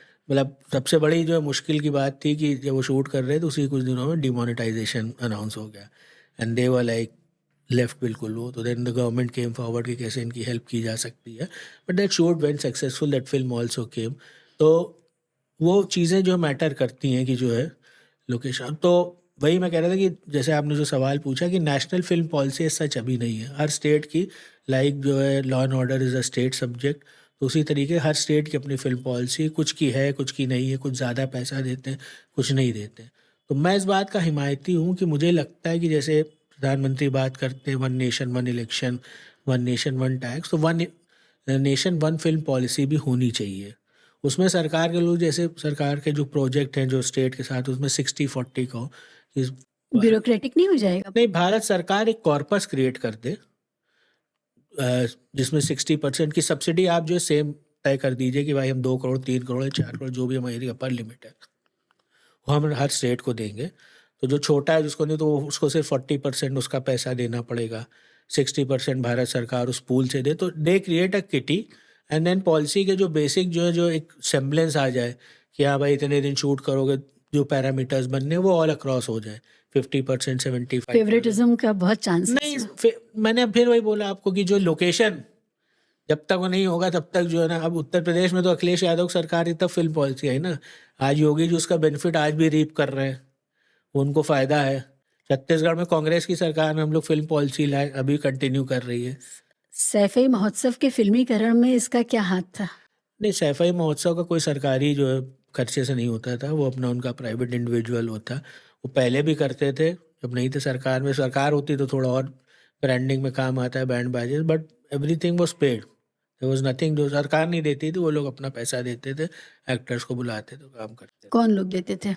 सबसे बड़ी जो मुश्किल की बात थी कि जब वो शूट कर रहे थे उसी कुछ दिनों में डिमोनेटाइजेशन अनाउंस हो गया, and they were like left बिल्कुल वो, तो then the government came forward कि कैसे इनकी हेल्प की जा सकती है, but that shoot went successful, that film also came. तो वो चीज़ें जो मैटर करती हैं कि जो है लोकेशन, तो वही मैं कह रहा था कि जैसे आपने जो सवाल पूछा कि नेशनल फिल्म पॉलिसी सच अभी नहीं है हर स्टेट की, लाइक जो है law and order is a state subject, तो उसी तरीके हर स्टेट की अपनी फिल्म पॉलिसी, कुछ की है कुछ की नहीं है, कुछ ज़्यादा पैसा देते हैं कुछ नहीं देते हैं। तो मैं इस बात का हिमायती हूँ कि मुझे लगता है कि जैसे प्रधानमंत्री बात करते हैं one nation one election, one nation one tax, तो one nation one film policy भी होनी चाहिए। उसमें सरकार के लोग, जैसे सरकार के जो प्रोजेक्ट हैं जो स्टेट के साथ, उसमें 60-40 का हो, इस ब्यूरोक्रेटिक नहीं हो जाएगा? नहीं, भारत सरकार एक कॉर्पस क्रिएट कर दे, जिसमें 60% की सब्सिडी आप जो है सेम तय कर दीजिए कि भाई हम 2 करोड़ 3 करोड़ या 4 करोड़ जो भी हमारी अपर लिमिट है वो हम हर स्टेट को देंगे। तो जो छोटा है जिसको नहीं, तो उसको सिर्फ 40% उसका पैसा देना पड़ेगा, 60% भारत सरकार उस पूल से दे, तो they create a kitty, and then policy के जो बेसिक जो है, जो एक सेम्बलेंस आ जाए कि हाँ भाई इतने दिन शूट करोगे, जो पैरामीटर्स बनने वो ऑल अक्रॉस हो जाए, 50% 75%। फेवरेटिज्म का बहुत चांसेस नहीं, है। मैंने फिर वही बोला आपको कि जो लोकेशन जब तक वो नहीं होगा तब तक जो है ना, अब उत्तर प्रदेश में तो अखिलेश यादव की सरकार की तब फिल्म पॉलिसी है ना, आज योगी जी उसका बेनिफिट आज भी रीप कर रहे हैं, वो उनको फ़ायदा है। छत्तीसगढ़ में कांग्रेस की सरकार में हम लोग फिल्म पॉलिसी लाए, अभी कंटिन्यू कर रही है। सैफई महोत्सव के फिल्मीकरण में इसका क्या हाथ था? नहीं, सैफई महोत्सव का कोई सरकारी जो है खर्चे से नहीं होता था, वो अपना उनका प्राइवेट इंडिविजुअल होता, वो पहले भी करते थे जब नहीं थे सरकार में, सरकार होती तो थोड़ा और ब्रांडिंग में काम आता है, बैंड बाजेस, but everything was paid, there was nothing, जो सरकार नहीं देती थी वो लोग अपना पैसा देते थे, एक्टर्स को बुलाते थे, काम करते थे। कौन लोग देते थे?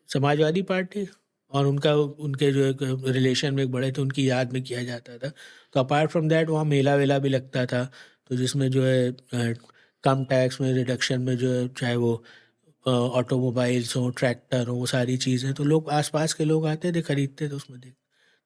समाजवादी पार्टी, और उनका उनके जो एक रिलेशन में एक बड़े थे उनकी याद में किया जाता था। तो अपार्ट फ्रॉम दैट वहाँ मेला वेला भी लगता था, तो जिसमें जो है कम टैक्स में रिडक्शन में जो है, चाहे वो ऑटोमोबाइल्स हो, ट्रैक्टर हो, वो सारी चीज़ें, तो लोग आसपास के लोग आते थे, खरीदते थे, उसमें देख,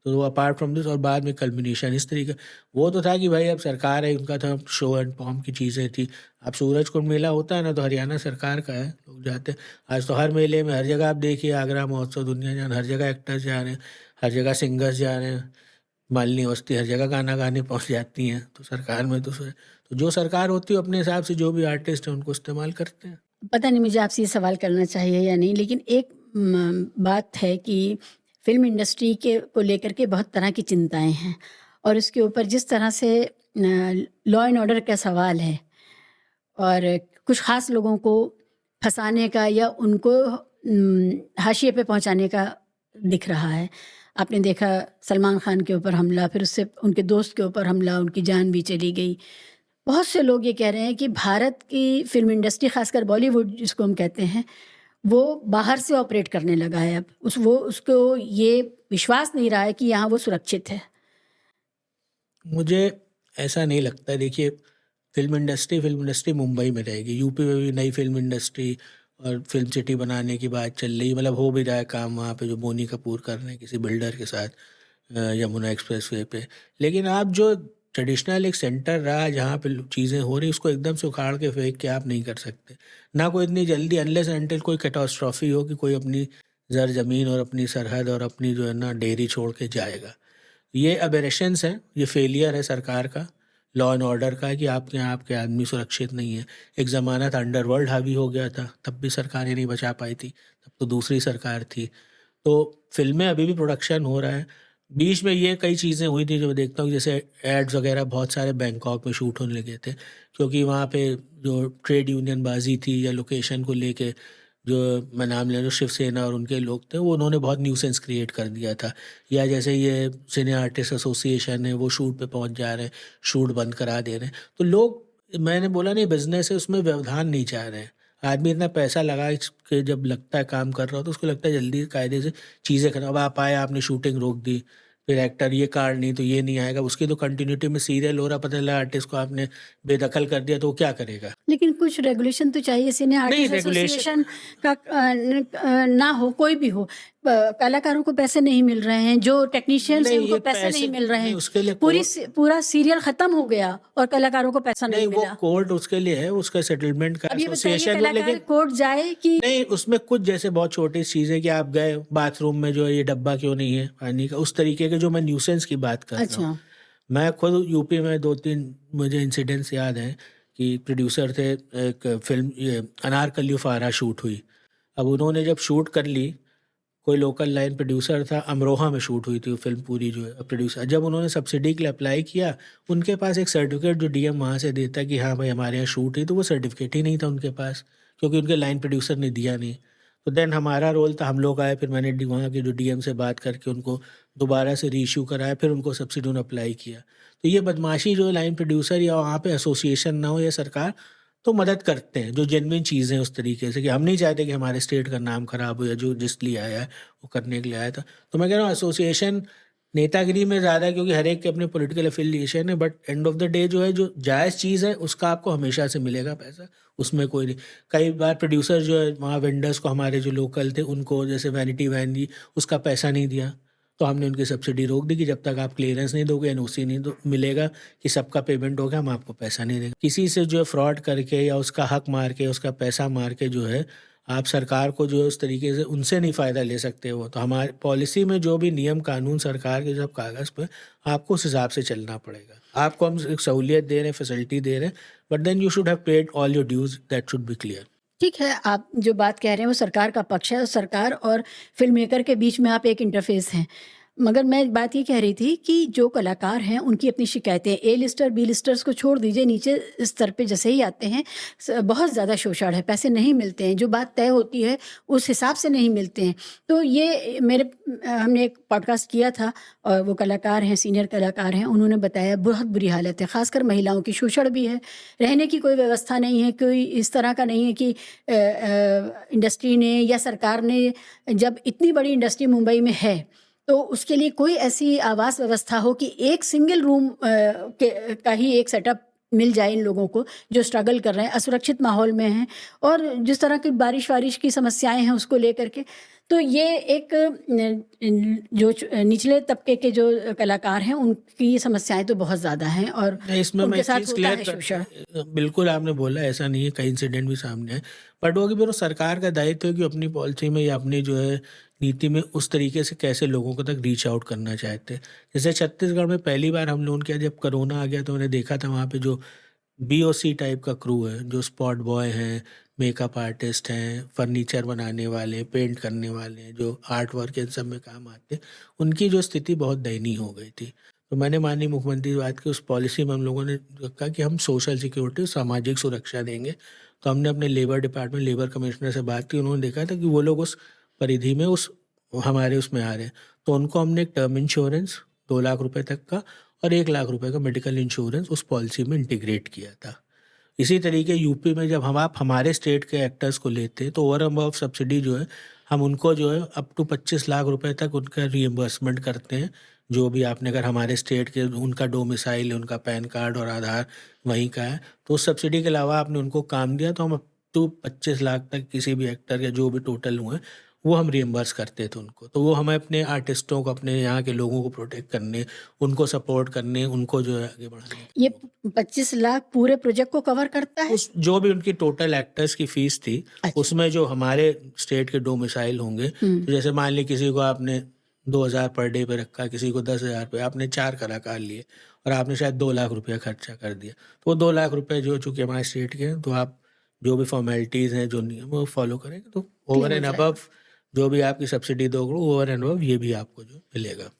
तो अपार्ट फ्रॉम दिस, और बाद में कल्मिनेशन इस तरीके, वो तो था कि भाई अब सरकार है, उनका था शो एंड फॉर्म की चीज़ें थी। अब सूरजकुंड मेला होता है ना, तो हरियाणा सरकार का है, लोग जाते हैं। आज तो हर मेले में हर जगह आप देखिए, आगरा महोत्सव, दुनिया जान, हर जगह एक्टर्स जा रहे हैं, हर जगह सिंगर्स जा रहे हैं, मालिनी अवस्थी हर जगह गाना गाने पहुंच जाती हैं, तो सरकार में तो जो सरकार होती है अपने हिसाब से जो भी आर्टिस्ट हैं उनको इस्तेमाल करते हैं। पता नहीं मुझे आपसे ये सवाल करना चाहिए या नहीं, लेकिन एक बात है कि फ़िल्म इंडस्ट्री के को लेकर के बहुत तरह की चिंताएँ हैं और उसके ऊपर जिस तरह से लॉ एंड ऑर्डर का सवाल है और कुछ ख़ास लोगों को फंसाने का या उनको हाशिए पे पहुंचाने का दिख रहा है। आपने देखा सलमान खान के ऊपर हमला, फिर उससे उनके दोस्त के ऊपर हमला, उनकी जान भी चली गई। बहुत से लोग ये कह रहे हैं कि भारत की फ़िल्म इंडस्ट्री, ख़ासकर बॉलीवुड जिसको हम कहते हैं, वो बाहर से ऑपरेट करने लगा है अब। उसको ये विश्वास नहीं रहा है कि यहाँ वो सुरक्षित है। मुझे ऐसा नहीं लगता। देखिए, फिल्म इंडस्ट्री मुंबई में रहेगी। यूपी में भी नई फिल्म इंडस्ट्री और फिल्म सिटी बनाने की बात चल रही, मतलब हो भी रहा है काम वहाँ पे, जो बोनी कपूर कर रहे हैं किसी बिल्डर के साथ यमुना एक्सप्रेसवे पे। लेकिन आप जो ट्रेडिशनल एक सेंटर रहा जहाँ पे चीज़ें हो रही, उसको एकदम से उखाड़ के फेंक के आप नहीं कर सकते। ना कोई इतनी जल्दी, अनलेस अनटिल कोई कैटास्ट्रॉफी हो कि कोई अपनी जर ज़मीन और अपनी सरहद और अपनी जो है ना डेयरी छोड़ के जाएगा। ये अबेरेशंस है, ये फेलियर है सरकार का, लॉ एंड ऑर्डर का, कि आपके यहाँ आपके आदमी सुरक्षित नहीं है। एक ज़माना था अंडरवर्ल्ड हावी हो गया था, तब भी सरकारें नहीं बचा पाई थी, तब तो दूसरी सरकार थी। तो फिल्में अभी भी प्रोडक्शन हो रहा है। बीच में ये कई चीज़ें हुई थी जो मैं देखता हूँ, जैसे एड्स वगैरह बहुत सारे बैंकॉक में शूट होने लगे थे, क्योंकि वहाँ पे जो ट्रेड यूनियन बाजी थी या लोकेशन को लेके, जो मैं नाम ले रहा हूँ शिवसेना और उनके लोग थे, वो उन्होंने बहुत न्यूसेंस क्रिएट कर दिया था। या जैसे ये सिने आर्टिस्ट एसोसिएशन है, वो शूट पे पहुंच जा रहे हैं, शूट बंद करा दे रहे हैं। तो लोग, मैंने बोला नहीं, बिजनेस है, उसमें व्यवधान नहीं चाह रहे हैं। आदमी इतना पैसा लगा के जब लगता है काम कर रहा हो, तो उसको लगता है जल्दी कायदे से चीज़ें करना। अब आप आए, आपने शूटिंग रोक दी, फिर एक्टर ये कार्ड नहीं तो ये नहीं आएगा, उसकी तो कंटिन्यूटी में सीरियल हो रहा, पता चला आर्टिस्ट को आपने बेदखल कर दिया, तो वो क्या करेगा? लेकिन कुछ रेगुलेशन तो चाहिए। सिने नहीं, आर्टिस्ट रेगुलेशन एसोसिएशन का ना हो, कोई भी हो, कलाकारों को पैसे नहीं मिल रहे हैं, जो टेक्नीशियंस हैं नहीं, उनको ये पैसे नहीं पैसे मिल रहे नहीं, हैं। उसके लिए कोर्ट, पूरा सीरियल ख़त्म हो गया और कलाकारों को पैसा नहीं नहीं वो मिला। कोर्ट उसके लिए है, उसका सेटलमेंट का अब ये बताइए, एसोसिएशन हो, कलाकार लेकिन कोर्ट जाए कि नहीं, उसमें कुछ जैसे बहुत छोटी चीज़ें कि आप गए बाथरूम में, जो है ये डब्बा क्यों नहीं है पानी का, उस तरीके के, जो मैं न्यूसेंस की बात कर रहा हूँ। अच्छा, मैं खुद यूपी में 2-3 मुझे इंसिडेंट्स याद हैं कि प्रोड्यूसर थे, एक फिल्म ये अनारकली फारा शूट हुई। अब उन्होंने जब शूट कर ली, कोई लोकल लाइन प्रोड्यूसर था, अमरोहा में शूट हुई थी वो फिल्म पूरी, जो है प्रोड्यूसर, जब उन्होंने सब्सिडी के लिए अप्लाई किया, उनके पास एक सर्टिफिकेट जो डीएम वहाँ से देता है कि हाँ भाई हमारे यहाँ शूट हुई, तो वो सर्टिफिकेट ही नहीं था उनके पास, क्योंकि उनके लाइन प्रोड्यूसर ने दिया नहीं। तो देन हमारा रोल था, हम लोग आए, फिर मैंने वहाँ के जो डीएम से बात करके उनको दोबारा से रीइश्यू कराया, फिर उनको सब्सिडी उन्होंने अप्लाई किया। तो ये बदमाशी जो लाइन प्रोड्यूसर या वहाँ पे एसोसिएशन ना हो या सरकार, तो मदद करते हैं, जो जेन्युइन चीज़ें उस तरीके से, कि हम नहीं चाहते कि हमारे स्टेट का नाम खराब हो, या जो जिस लिए आया है वो करने के लिए आया था। तो मैं कह रहा हूँ एसोसिएशन नेतागिरी में ज़्यादा है, क्योंकि हर एक के अपने पॉलिटिकल एफिलिएशन है, but end of the day जो है, जो जायज़ चीज़ है उसका आपको हमेशा से मिलेगा पैसा, उसमें कोई नहीं। कई बार प्रोड्यूसर जो है वहाँ वेंडर्स को, हमारे जो लोकल थे उनको, जैसे वैनिटी वैन जी, उसका पैसा नहीं दिया, तो हमने उनकी सब्सिडी रोक दी कि जब तक आप क्लियरेंस नहीं दोगे, एनओसी नहीं दो मिलेगा कि सबका पेमेंट हो गया, हम आपको पैसा नहीं देंगे। किसी से जो है फ्रॉड करके या उसका हक मार के, उसका पैसा मार के जो है, आप सरकार को जो है उस तरीके से उनसे नहीं फ़ायदा ले सकते हो। तो हमारे पॉलिसी में जो भी नियम कानून सरकार के जब कागज़ पे, आपको उस हिसाब से चलना पड़ेगा। आपको हम एक सहूलियत दे रहे हैं, फैसिलिटी दे रहे हैं, but then you should have paid all your dues, that should be clear. ठीक है, आप जो बात कह रहे हैं वो सरकार का पक्ष है और सरकार और फ़िल्म मेकर के बीच में आप एक इंटरफ़ेस हैं। मगर मैं बात ये कह रही थी कि जो कलाकार हैं उनकी अपनी शिकायतें, ए लिस्टर, बी लिस्टर्स को छोड़ दीजिए, नीचे स्तर पे जैसे ही आते हैं बहुत ज़्यादा शोषण है, पैसे नहीं मिलते हैं, जो बात तय होती है उस हिसाब से नहीं मिलते हैं। तो ये हमने एक पॉडकास्ट किया था और वो कलाकार हैं, सीनियर कलाकार हैं, उन्होंने बताया बहुत बुरी हालत है, ख़ासकर महिलाओं की, शोषण भी है, रहने की कोई व्यवस्था नहीं है, कोई इस तरह का नहीं है कि इंडस्ट्री ने या सरकार ने, जब इतनी बड़ी इंडस्ट्री मुंबई में है, तो उसके लिए कोई ऐसी आवास व्यवस्था हो कि एक सिंगल रूम का ही एक सेटअप मिल जाए इन लोगों को जो स्ट्रगल कर रहे हैं, असुरक्षित माहौल में हैं और जिस तरह की बारिश की समस्याएं हैं उसको लेकर के। तो ये एक जो निचले तबके के जो कलाकार हैं उनकी समस्याएं तो बहुत ज़्यादा हैं और नहीं, इसमें मैं उनके एक साथ चीज़ होता क्लियर है कर, शोषण। बिल्कुल आपने बोला ऐसा नहीं है, कई इंसिडेंट भी सामने है, बट वो कि फिर सरकार का दायित्व है कि अपनी पॉलिसी में या अपनी जो है नीति में उस तरीके से कैसे लोगों को तक रीच आउट करना चाहते हैं। जैसे छत्तीसगढ़ में पहली बार हम लोगों के, जब कोरोना आ गया, तो मैंने देखा था वहाँ पे जो बीओसी टाइप का क्रू है, जो स्पॉट बॉय हैं, मेकअप आर्टिस्ट हैं, फर्नीचर बनाने वाले, पेंट करने वाले हैं, जो आर्ट वर्क इन सब में काम आते हैं, उनकी जो स्थिति बहुत दयनीय हो गई थी। तो मैंने माननीय मुख्यमंत्री से बात की, उस पॉलिसी में हम लोगों ने कहा कि हम सोशल सिक्योरिटी, सामाजिक सुरक्षा देंगे। तो हमने अपने लेबर डिपार्टमेंट, लेबर कमिश्नर से बात की, उन्होंने देखा था कि वो लोग उस परिधि में हमारे उसमें आ रहे हैं, तो उनको हमने एक टर्म इंश्योरेंस 2 लाख रुपए तक का और 1 लाख रुपए का मेडिकल इंश्योरेंस उस पॉलिसी में इंटीग्रेट किया था। इसी तरीके यूपी में जब आप हमारे स्टेट के एक्टर्स को लेते हैं तो ओवर एंड अबव सब्सिडी जो है हम उनको जो है अप टू 25 लाख रुपए तक उनका रीएम्बर्समेंट करते हैं। जो भी आपने अगर हमारे स्टेट के उनका डोमिसाइल, उनका पैन कार्ड और आधार वहीं का है, तो उस सब्सिडी के अलावा आपने उनको काम दिया तो हम अप टू 25 लाख तक किसी भी एक्टर के जो भी टोटल हुए वो हम रियम्बर्स करते थे उनको। तो वो हमें अपने आर्टिस्टों को, अपने यहाँ के लोगों को प्रोटेक्ट करने, उनको सपोर्ट करने, उनको जो है आगे बढ़ाने। ये 25 लाख पूरे प्रोजेक्ट को कवर करता है? उस जो भी उनकी टोटल एक्टर्स की फीस थी, अच्छा। उसमें जो हमारे स्टेट के डोमिसाइल होंगे, तो जैसे मान ली किसी को आपने 2,000 पर डे पे रखा, किसी को 10,000 पे, आपने 4 कलाकार लिए और आपने शायद 2 लाख रुपया खर्चा कर दिया, तो वो 2 लाख रुपए जो चूंकि हमारे स्टेट के हैं, तो आप जो भी फॉर्मेलिटीज़ हैं, जो नियम वो फॉलो करेंगे, तो ओवर एंड अबव जो भी आपकी सब्सिडी दोगे, ओवर एंड अबव ये भी आपको जो मिलेगा।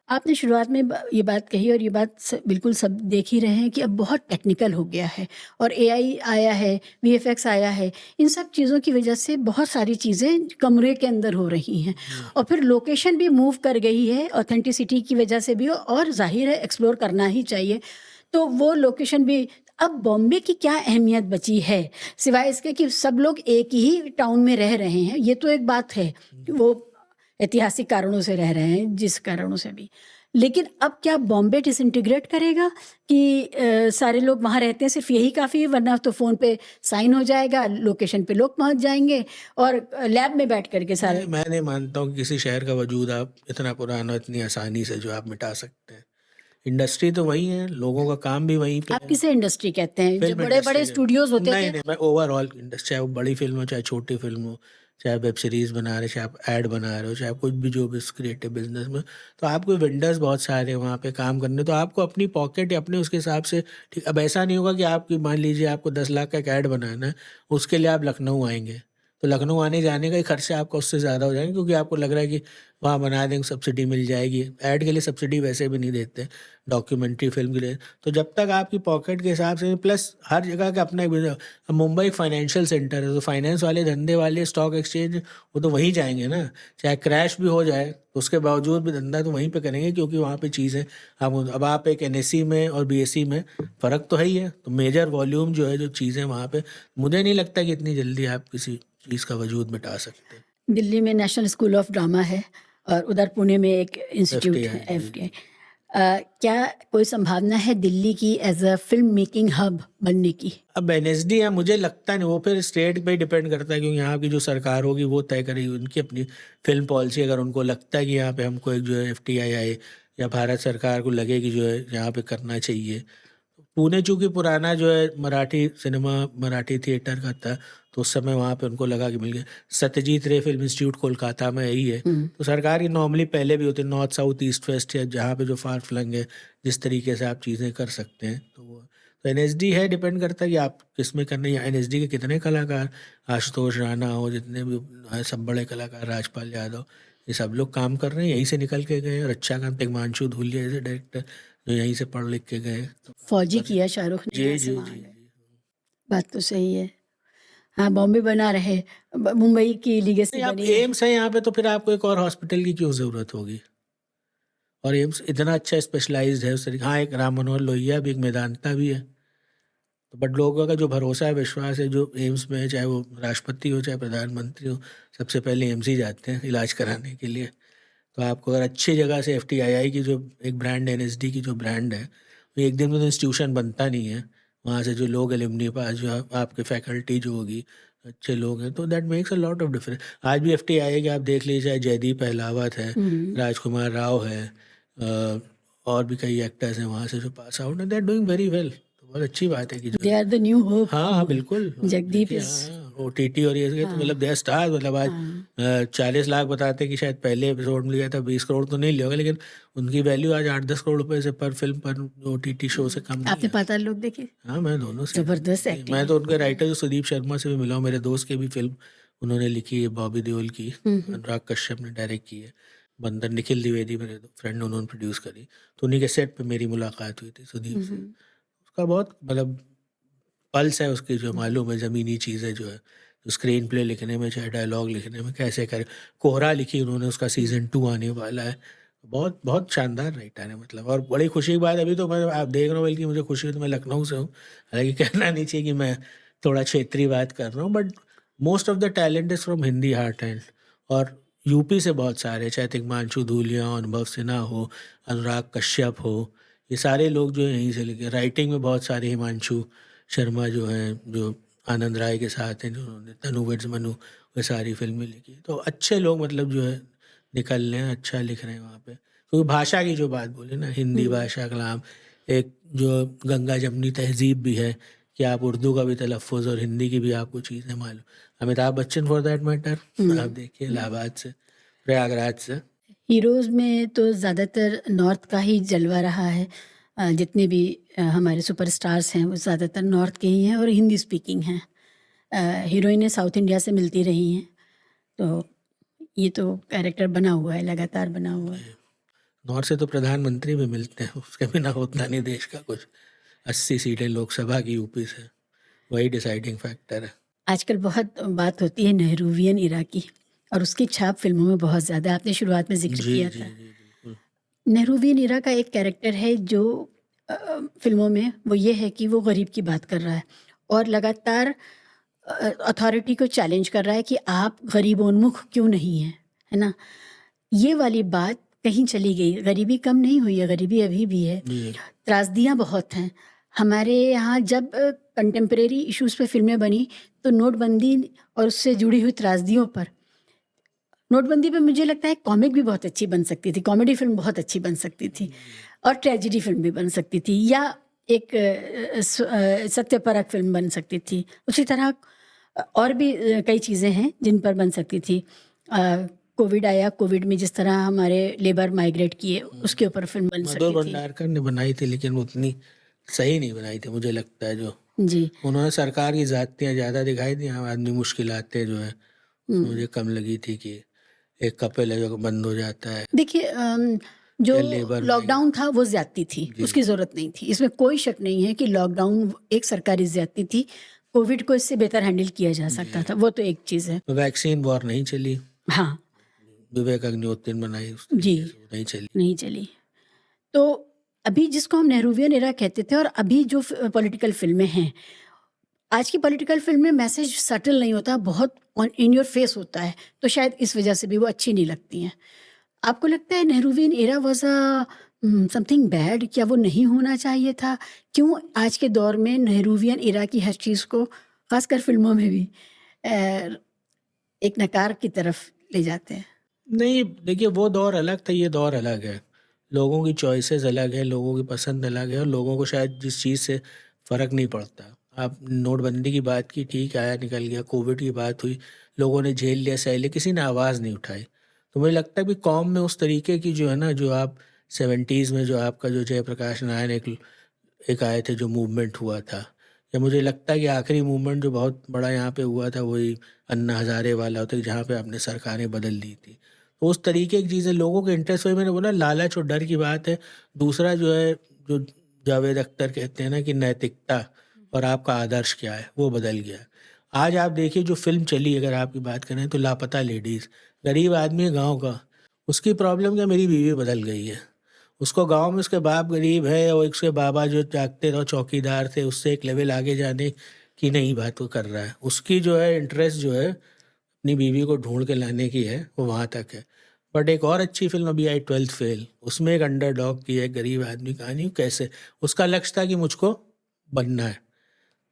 आपने शुरुआत में ये बात कही और ये बात बिल्कुल सब देख ही रहे हैं कि अब बहुत टेक्निकल हो गया है और एआई आया है, वीएफएक्स आया है। इन सब चीज़ों की वजह से बहुत सारी चीज़ें कमरे के अंदर हो रही हैं और फिर लोकेशन भी मूव कर गई है ऑथेंटिसिटी की वजह से भी, और जाहिर है एक्सप्लोर करना ही चाहिए। तो वो लोकेशन भी, अब बॉम्बे की क्या अहमियत बची है सिवाय इसके कि सब लोग एक ही टाउन में रह रहे हैं? ये तो एक बात है, वो ऐतिहासिक कारणों से रह रहे हैं, जिस कारणों से भी। लेकिन अब क्या बॉम्बे डिसइंटीग्रेट करेगा कि सारे लोग वहाँ रहते हैं, सिर्फ यही काफ़ी है? वरना तो फ़ोन पे साइन हो जाएगा, लोकेशन पे लोग पहुँच जाएंगे और लैब में बैठ करके सारे। मैं नहीं मानता हूँ कि किसी शहर का वजूद आप इतना पुराना इतनी आसानी से जो आप मिटा सकते हैं। इंडस्ट्री तो वही है, लोगों का काम भी वहीं पे आप है। किसे इंडस्ट्री कहते हैं? जो फिल्म बड़े बड़े इंडस्ट्री स्टूडियोज होते नहीं थे। नहीं, मैं ओवरऑल इंडस्ट्री, चाहे वो बड़ी फिल्म हो, चाहे छोटी फिल्म हो, चाहे वेब सीरीज़ बना रहे, चाहे आप ऐड बना रहे हो, चाहे कुछ भी जो भी क्रिएटिव बिजनेस में, तो आपको वेंडर्स बहुत सारे वहाँ पे काम करने, तो आपको अपनी पॉकेट या अपने उसके हिसाब से ठीक। अब ऐसा नहीं होगा कि आपकी, मान लीजिए आपको 10 लाख का एक ऐड बनाना है, उसके लिए आप लखनऊ आएंगे, तो लखनऊ आने जाने का ही खर्चा आपका उससे ज़्यादा हो जाएगा, क्योंकि आपको लग रहा है कि वहाँ बना देंगे, सब्सिडी मिल जाएगी। ऐड के लिए सब्सिडी वैसे भी नहीं देते, डॉक्यूमेंट्री फिल्म के लिए। तो जब तक आपकी पॉकेट के हिसाब से, प्लस हर जगह का अपना एक बिजनेस। अब मुंबई एक फाइनेंशियल सेंटर है, तो फाइनेंस वाले, धंधे वाले, स्टॉक एक्सचेंज, वो तो वहीं जाएंगे ना। चाहे क्रैश भी हो जाए तो उसके बावजूद भी धंधा तो वहीं पे करेंगे, क्योंकि वहाँ पे चीज़ें अब आप एक एनएससी में और बीएससी में फ़र्क तो है ही है। तो मेजर वॉल्यूम जो है, जो चीज़ें वहाँ पे, मुझे नहीं लगता कि इतनी जल्दी आप किसी चीज़ का वजूद मिटा सकते हैं। दिल्ली में नेशनल स्कूल ऑफ ड्रामा है और उधर पुणे में एक इंस्टीट्यूट है, FTI, एफटीआई। क्या कोई संभावना है दिल्ली की as a film making hub बनने की? अब एनएसडी है, मुझे लगता नहीं, वो फिर स्टेट पे डिपेंड करता है, क्योंकि यहाँ की जो सरकार होगी वो तय करेगी उनकी अपनी फिल्म पॉलिसी। अगर उनको लगता है कि यहाँ पे हमको एक जो है FTI आए, या भारत सरकार को लगे कि जो है यहाँ पे करना चाहिए। पुणे चूँकि पुराना जो है मराठी सिनेमा, मराठी थिएटर का था, तो उस समय वहाँ पे उनको लगा कि मिल गया। सत्यजीत रे फिल्म इंस्टीट्यूट कोलकाता में यही है। तो सरकार की नॉर्मली पहले भी होते हैं, नॉर्थ साउथ ईस्ट वेस्ट, या जहाँ पे जो फार फ्लंग है, जिस तरीके से आप चीज़ें कर सकते हैं, तो एनएसडी है, डिपेंड करता है कि आप किस में करना है, या एनएसडी के कितने कलाकार, आशुतोष राणा हो, जितने भी हैं सब बड़े कलाकार, राजपाल यादव, ये सब लोग काम कर रहे हैं, यहीं से निकल के गए। और अच्छा काम, हिमांशु धूलिया जैसे डायरेक्टर जो यहीं से पढ़ लिख के गए। तो फौजी किया शाहरुख ने, जी यहाँ जी से जी वहाँ गए। जी। बात तो सही है। हाँ, बॉम्बे बना रहे, मुंबई की लीगेसी नहीं, अब बनी है। एम्स है यहाँ पे, तो फिर आपको एक और हॉस्पिटल की क्यों ज़रूरत होगी? और एम्स इतना अच्छा स्पेशलाइज्ड है उस तरीके। हाँ, एक राम मनोहर लोहिया भी, एक मेदांता भी है। तो बट लोगों का जो भरोसा है, विश्वास है, जो एम्स में है, चाहे वो राष्ट्रपति हो चाहे प्रधानमंत्री हो, सबसे पहले एम्स ही जाते हैं इलाज कराने के लिए। तो आपको अगर अच्छी जगह से FTII की जो एक ब्रांड, NSD की जो ब्रांड है, वो एक दिन में तो इंस्टीट्यूशन बनता नहीं है। वहाँ से जो लोग एलुमनी पास, जो आपके फैकल्टी जो होगी, अच्छे लोग हैं, तो that makes a lot of difference. आज भी FTII के आप देख लीजिए, चाहे जयदीप अहलावत है, राजकुमार राव है, और भी कई एक्टर्स हैं वहाँ से जो पास आउट हैं, they are doing very well. तो बहुत अच्छी बात है कि जो they are the new hope. हाँ हाँ बिल्कुल। जगदीप देखिए, इज। हाँ OTT और ये तो मतलब दे स्टार, मतलब आज 40 लाख बताते हैं कि शायद पहले एपिसोड में लिया था 20 करोड़ तो नहीं लिया होगा, लेकिन उनकी वैल्यू आज 8-10 करोड़ रुपए से पर फिल्म, पर OTT शो से कम नहीं आपने है। पाताल लोक देखी? हाँ, मैं दोनों से, जबरदस्त एक्टिंग। मैं तो उनके राइटर जो सुदीप शर्मा से भी मिला हूँ, मेरे दोस्त की भी फिल्म उन्होंने लिखी है, बॉबी देओल की, अनुराग कश्यप ने डायरेक्ट की है। बंदर निखिल द्विवेदी मेरे फ्रेंड, उन्होंने प्रोड्यूस करी, तो उन्हीं के सेट पे मेरी मुलाकात हुई थी सुदीप से। उसका बहुत मतलब पल्स है उसकी, जो मालूम है ज़मीनी चीज़ें जो है, जो स्क्रीन प्ले लिखने में चाहे डायलॉग लिखने में कैसे करे। कोहरा लिखी उन्होंने, उसका सीज़न 2 आने वाला है। बहुत बहुत शानदार राइटर है मतलब। और बड़ी खुशी की बात, अभी तो मैं आप देख रहा हूँ, बल्कि मुझे खुशी है तो मैं लखनऊ से हूँ, हालांकि कहना नहीं चाहिए कि मैं थोड़ा क्षेत्रीय बात कर रहा हूँ, but most of the talent is from Hindi heart and. और यूपी से बहुत सारे, चाहे तिग्मांशु धूलिया, अनुभव सिन्हा हो, अनुराग कश्यप हो, ये सारे लोग जो है यहीं से लेके। राइटिंग में बहुत सारे, हिमांशु शर्मा जो हैं, जो आनंद राय के साथ हैं, जिन्होंने तनु वेड्स मनु वे सारी फिल्में लिखी, तो अच्छे लोग मतलब जो है निकल रहे हैं, अच्छा लिख रहे हैं वहाँ पे। क्योंकि भाषा की जो बात बोले ना, हिंदी भाषा कलाम, एक जो गंगा जमनी तहजीब भी है कि आप उर्दू का भी तलफ़ुज़ और हिंदी की भी आपको चीज़ें मालूम। Amitabh Bachchan for that matter, आप देखिए इलाहाबाद से, प्रयागराज से। हीरोज़ में तो ज़्यादातर नॉर्थ का ही जलवा रहा है। जितने भी हमारे सुपरस्टार्स हैं वो ज़्यादातर नॉर्थ के ही हैं और हिंदी स्पीकिंग हैं। हीरोइनें साउथ इंडिया से मिलती रही हैं, तो ये तो कैरेक्टर बना हुआ है, लगातार बना हुआ है। नॉर्थ से तो प्रधानमंत्री भी मिलते हैं, उसके बिना होता नहीं देश का कुछ। 80 सीटें लोकसभा की यूपी से, वही डिसाइडिंग फैक्टर है। आजकल बहुत बात होती है नेहरूवियन इरा की, और उसकी छाप फिल्मों में बहुत ज़्यादा, आपने शुरुआत में जिक्र जी किया जी था। जी बिल्कुल। नेहरूवियन इरा का एक कैरेक्टर है जो फिल्मों में वो ये है कि वो गरीब की बात कर रहा है और लगातार अथॉरिटी को चैलेंज कर रहा है कि आप गरीबोन्मुख क्यों नहीं हैं, है ना? ये वाली बात कहीं चली गई। गरीबी कम नहीं हुई है, गरीबी अभी भी है, जी त्रासदियाँ बहुत हैं। हमारे यहाँ जब कंटेम्परेरी इश्यूज़ पे फ़िल्में बनी तो नोटबंदी और उससे जुड़ी हुई त्रासदियों पर, नोटबंदी पे मुझे लगता है कॉमिक भी बहुत अच्छी बन सकती थी, कॉमेडी फ़िल्म बहुत अच्छी बन सकती थी और ट्रेजेडी फ़िल्म भी बन सकती थी, या एक सत्यपरक फ़िल्म बन सकती थी। उसी तरह और भी कई चीज़ें हैं जिन पर बन सकती थी। कोविड आया, कोविड में जिस तरह हमारे लेबर माइग्रेट किए, उसके ऊपर फ़िल्म बन मधुर सकती थी। भंडारकर ने बनाई थी, लेकिन उतनी सही नहीं बनाई थी मुझे लगता है। जो जी। उन्होंने सरकार की ज़्यादतियाँ ज़्यादा दिखाई थी, आम आदमी मुश्किलातें जो है उसमें मुझे कम लगी थी। कि एक कपल है जो बंद हो जाता है, देखिए जो या लेबर लॉकडाउन था वो ज़्यादती थी, जी उसकी ज़रूरत नहीं थी। इसमें कोई शक नहीं है कि लॉकडाउन एक सरकारी ज़्यादती थी। कोविड को इससे बेहतर हैंडल किया जा सकता था, वो तो एक चीज़ है। वैक्सीन वॉर नहीं चली, हाँ, विवेक अग्निहोत्री ने बनाई उस जी, तरीके से, वो नहीं चली। नहीं चली। तो अभी जिसको हम नेहरूवियन एरा कहते थे और अभी जो पॉलिटिकल फ़िल्में हैं, आज की पॉलिटिकल फ़िल्म में मैसेज सटल नहीं होता, बहुत ऑन इन योर फेस होता है, तो शायद इस वजह से भी वो अच्छी नहीं लगती हैं। आपको लगता है Nehruvian era was something bad? क्या वो नहीं होना चाहिए था? क्यों आज के दौर में नेहरूवियन एरा की हर चीज़ को, ख़ासकर फ़िल्मों में भी, अ, एक नकार की तरफ ले जाते हैं? नहीं, देखिए वो दौर अलग था, ये दौर अलग है। लोगों की चॉइसेस अलग है, लोगों की पसंद अलग है, और लोगों को शायद जिस चीज़ से फ़र्क नहीं पड़ता। आप नोटबंदी की बात की, ठीक, आया निकल गया। कोविड की बात हुई, लोगों ने झेल लिया, सह लिया, किसी ने आवाज़ नहीं उठाई। तो मुझे लगता है कि कौम में उस तरीके की जो है ना, जो आप 70s में जो आपका जो जयप्रकाश नारायण एक आए थे, जो मूवमेंट हुआ था, या मुझे लगता है कि आखिरी मूवमेंट जो बहुत बड़ा यहाँ पे हुआ था वही अन्ना हज़ारे वाला होता है, जहाँ पे आपने सरकारें बदल दी थी। तो उस तरीके की चीज़ें लोगों के इंटरेस्ट, वही मैंने बोला, लालच और डर की बात है। दूसरा जो है, जो जावेद अख्तर कहते हैं ना कि नैतिकता और आपका आदर्श क्या है, वो बदल गया है। आज आप देखिए जो फ़िल्म चली, अगर आपकी बात करें तो लापता लेडीज़, गरीब आदमी है गाँव का, उसकी प्रॉब्लम क्या, मेरी बीवी बदल गई है। उसको गाँव में उसके बाप गरीब है और उसके बाबा जो जागते रहो चौकीदार थे, उससे एक लेवल आगे जाने की नहीं बात वो कर रहा है। उसकी जो है इंटरेस्ट जो है अपनी बीवी को ढूंढ के लाने की है, वो वहाँ तक है। बट एक और अच्छी फिल्म अभी आई, 12th फेल, उसमें एक अंडरडॉग की एक गरीब आदमी कहानी, कैसे उसका लक्ष्य था कि मुझको बनना है,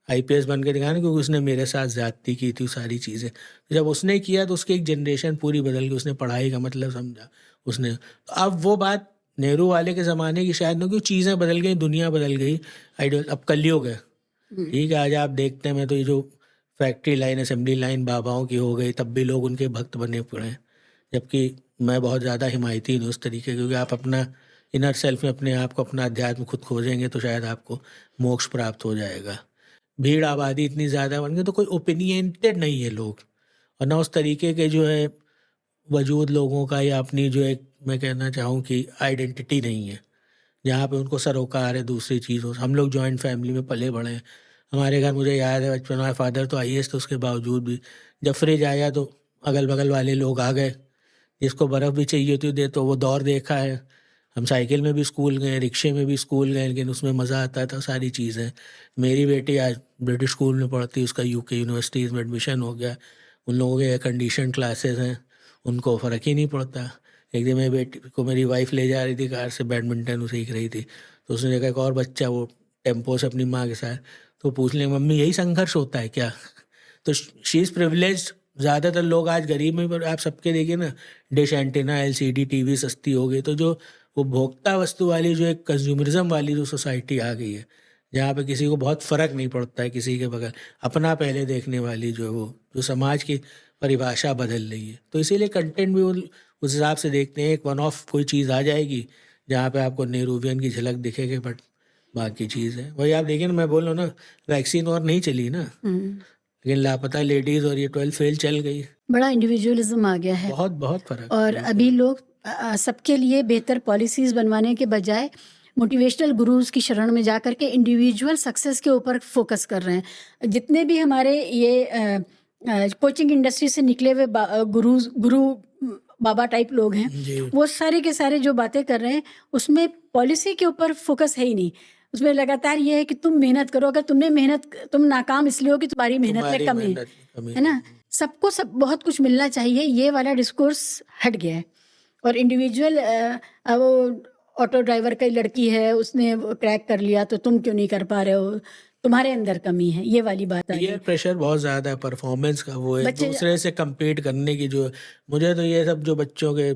आईपीएस बन के दिखाना, क्योंकि उसने मेरे साथ ज़्यादती की थी, सारी चीज़ें। जब उसने किया तो उसकी एक जनरेशन पूरी बदल गई, उसने पढ़ाई का मतलब समझा उसने। तो अब वो बात नेहरू वाले के ज़माने की शायद ना, क्योंकि चीज़ें बदल गई, दुनिया बदल गई, आइडियल अब कलयुग है। ठीक है, आज आप देखते हैं, मैं तो ये जो फैक्ट्री लाइन, असेंबली लाइन बाबाओं की हो गई, तब भी लोग उनके भक्त बने पड़े हैं। जबकि मैं बहुत ज़्यादा हिमायती हूँ उस तरीके, क्योंकि आप अपना इनर सेल्फ में अपने आप को, अपना अध्यात्म खुद खोजेंगे तो शायद आपको मोक्ष प्राप्त हो जाएगा। भीड़ आबादी इतनी ज़्यादा बन गई तो कोई ओपिनियंटेड नहीं है लोग, और ना उस तरीके के जो है वजूद लोगों का, या अपनी जो एक मैं कहना चाहूँ कि आइडेंटिटी नहीं है, जहाँ पे उनको सरोकार है दूसरी चीज़ों से। हम लोग जॉइंट फैमिली में पले बड़े हैं। हमारे घर मुझे याद है बचपन में, फादर तो आईएएस थे, उसके बावजूद भी जब फ्रिज आया तो अगल बगल वाले लोग आ गए, जिसको बर्फ़ भी चाहिए होती दे, तो वो दौर देखा है। हम साइकिल में भी स्कूल गए, रिक्शे में भी स्कूल गए, लेकिन उसमें मज़ा आता था, सारी चीज़ें। मेरी बेटी आज ब्रिटिश स्कूल में पढ़ती है, उसका यूके यूनिवर्सिटीज़ में एडमिशन हो गया। उन लोगों के एयर कंडीशन क्लासेस हैं, उनको फ़र्क ही नहीं पड़ता। एक दिन मेरी बेटी को मेरी वाइफ ले जा रही थी कार से, बैडमिंटन वो सीख रही थी, तो उसने देखा एक और बच्चा वो टेम्पो से अपनी माँ के साथ, तो पूछ लें मम्मी यही संघर्ष होता है क्या? तो शी इज़ प्रिविलेज्ड। ज़्यादातर लोग आज गरीब में, पर आप सबके देखिए ना, डिश एंटीना, एलसीडी टीवी सस्ती हो गई, तो जो वो भोक्ता वस्तु वाली, जो एक कंज्यूमरिज्म वाली जो सोसाइटी आ गई है, जहाँ पे किसी को बहुत फ़र्क नहीं पड़ता है किसी के बगैर, अपना पहले देखने वाली जो है, वो जो समाज की परिभाषा बदल रही है। तो इसीलिए कंटेंट भी वो उस हिसाब से देखते हैं। एक वन ऑफ कोई चीज़ आ जाएगी जहाँ पे आपको नेहरूवियन की झलक दिखेगी, बट बाकी चीज़ है वही। आप देखिए ना, मैं बोल रहा हूँ ना, वैक्सीन और नहीं चली ना, लेकिन लापता लेडीज़ और ये 12 फेल चल गई। बड़ा इंडिविजुअलिज्म आ गया है। बहुत बहुत फ़र्क और है। अभी लोग सबके लिए बेहतर पॉलिसीज़ बनवाने के बजाय मोटिवेशनल गुरुज़ की शरण में जा कर के इंडिविजुअल सक्सेस के ऊपर फोकस कर रहे हैं। जितने भी हमारे ये कोचिंग इंडस्ट्री से निकले हुए गुरु बाबा टाइप लोग हैं, जी। वो सारे के सारे जो बातें कर रहे हैं, उसमें पॉलिसी के ऊपर फोकस है ही नहीं। उसमें लगातार ये है कि तुम मेहनत करो, अगर तुम नाकाम इसलिए हो कि तुम्हारी मेहनत में तुम्हारी कमी है, मेहनत में कमी है ना? सबको सब बहुत कुछ मिलना चाहिए, ये वाला डिस्कोर्स हट गया है। और इंडिविजुअल वो ऑटो ड्राइवर की लड़की है, उसने वो क्रैक कर लिया, तो तुम क्यों नहीं कर पा रहे हो, तुम्हारे अंदर कमी है, ये वाली बात आ पीयर गई। प्रेशर बहुत ज़्यादा है, परफॉर्मेंस का वो है, बच्चे दूसरे से compete करने की जो। मुझे तो ये सब जो बच्चों के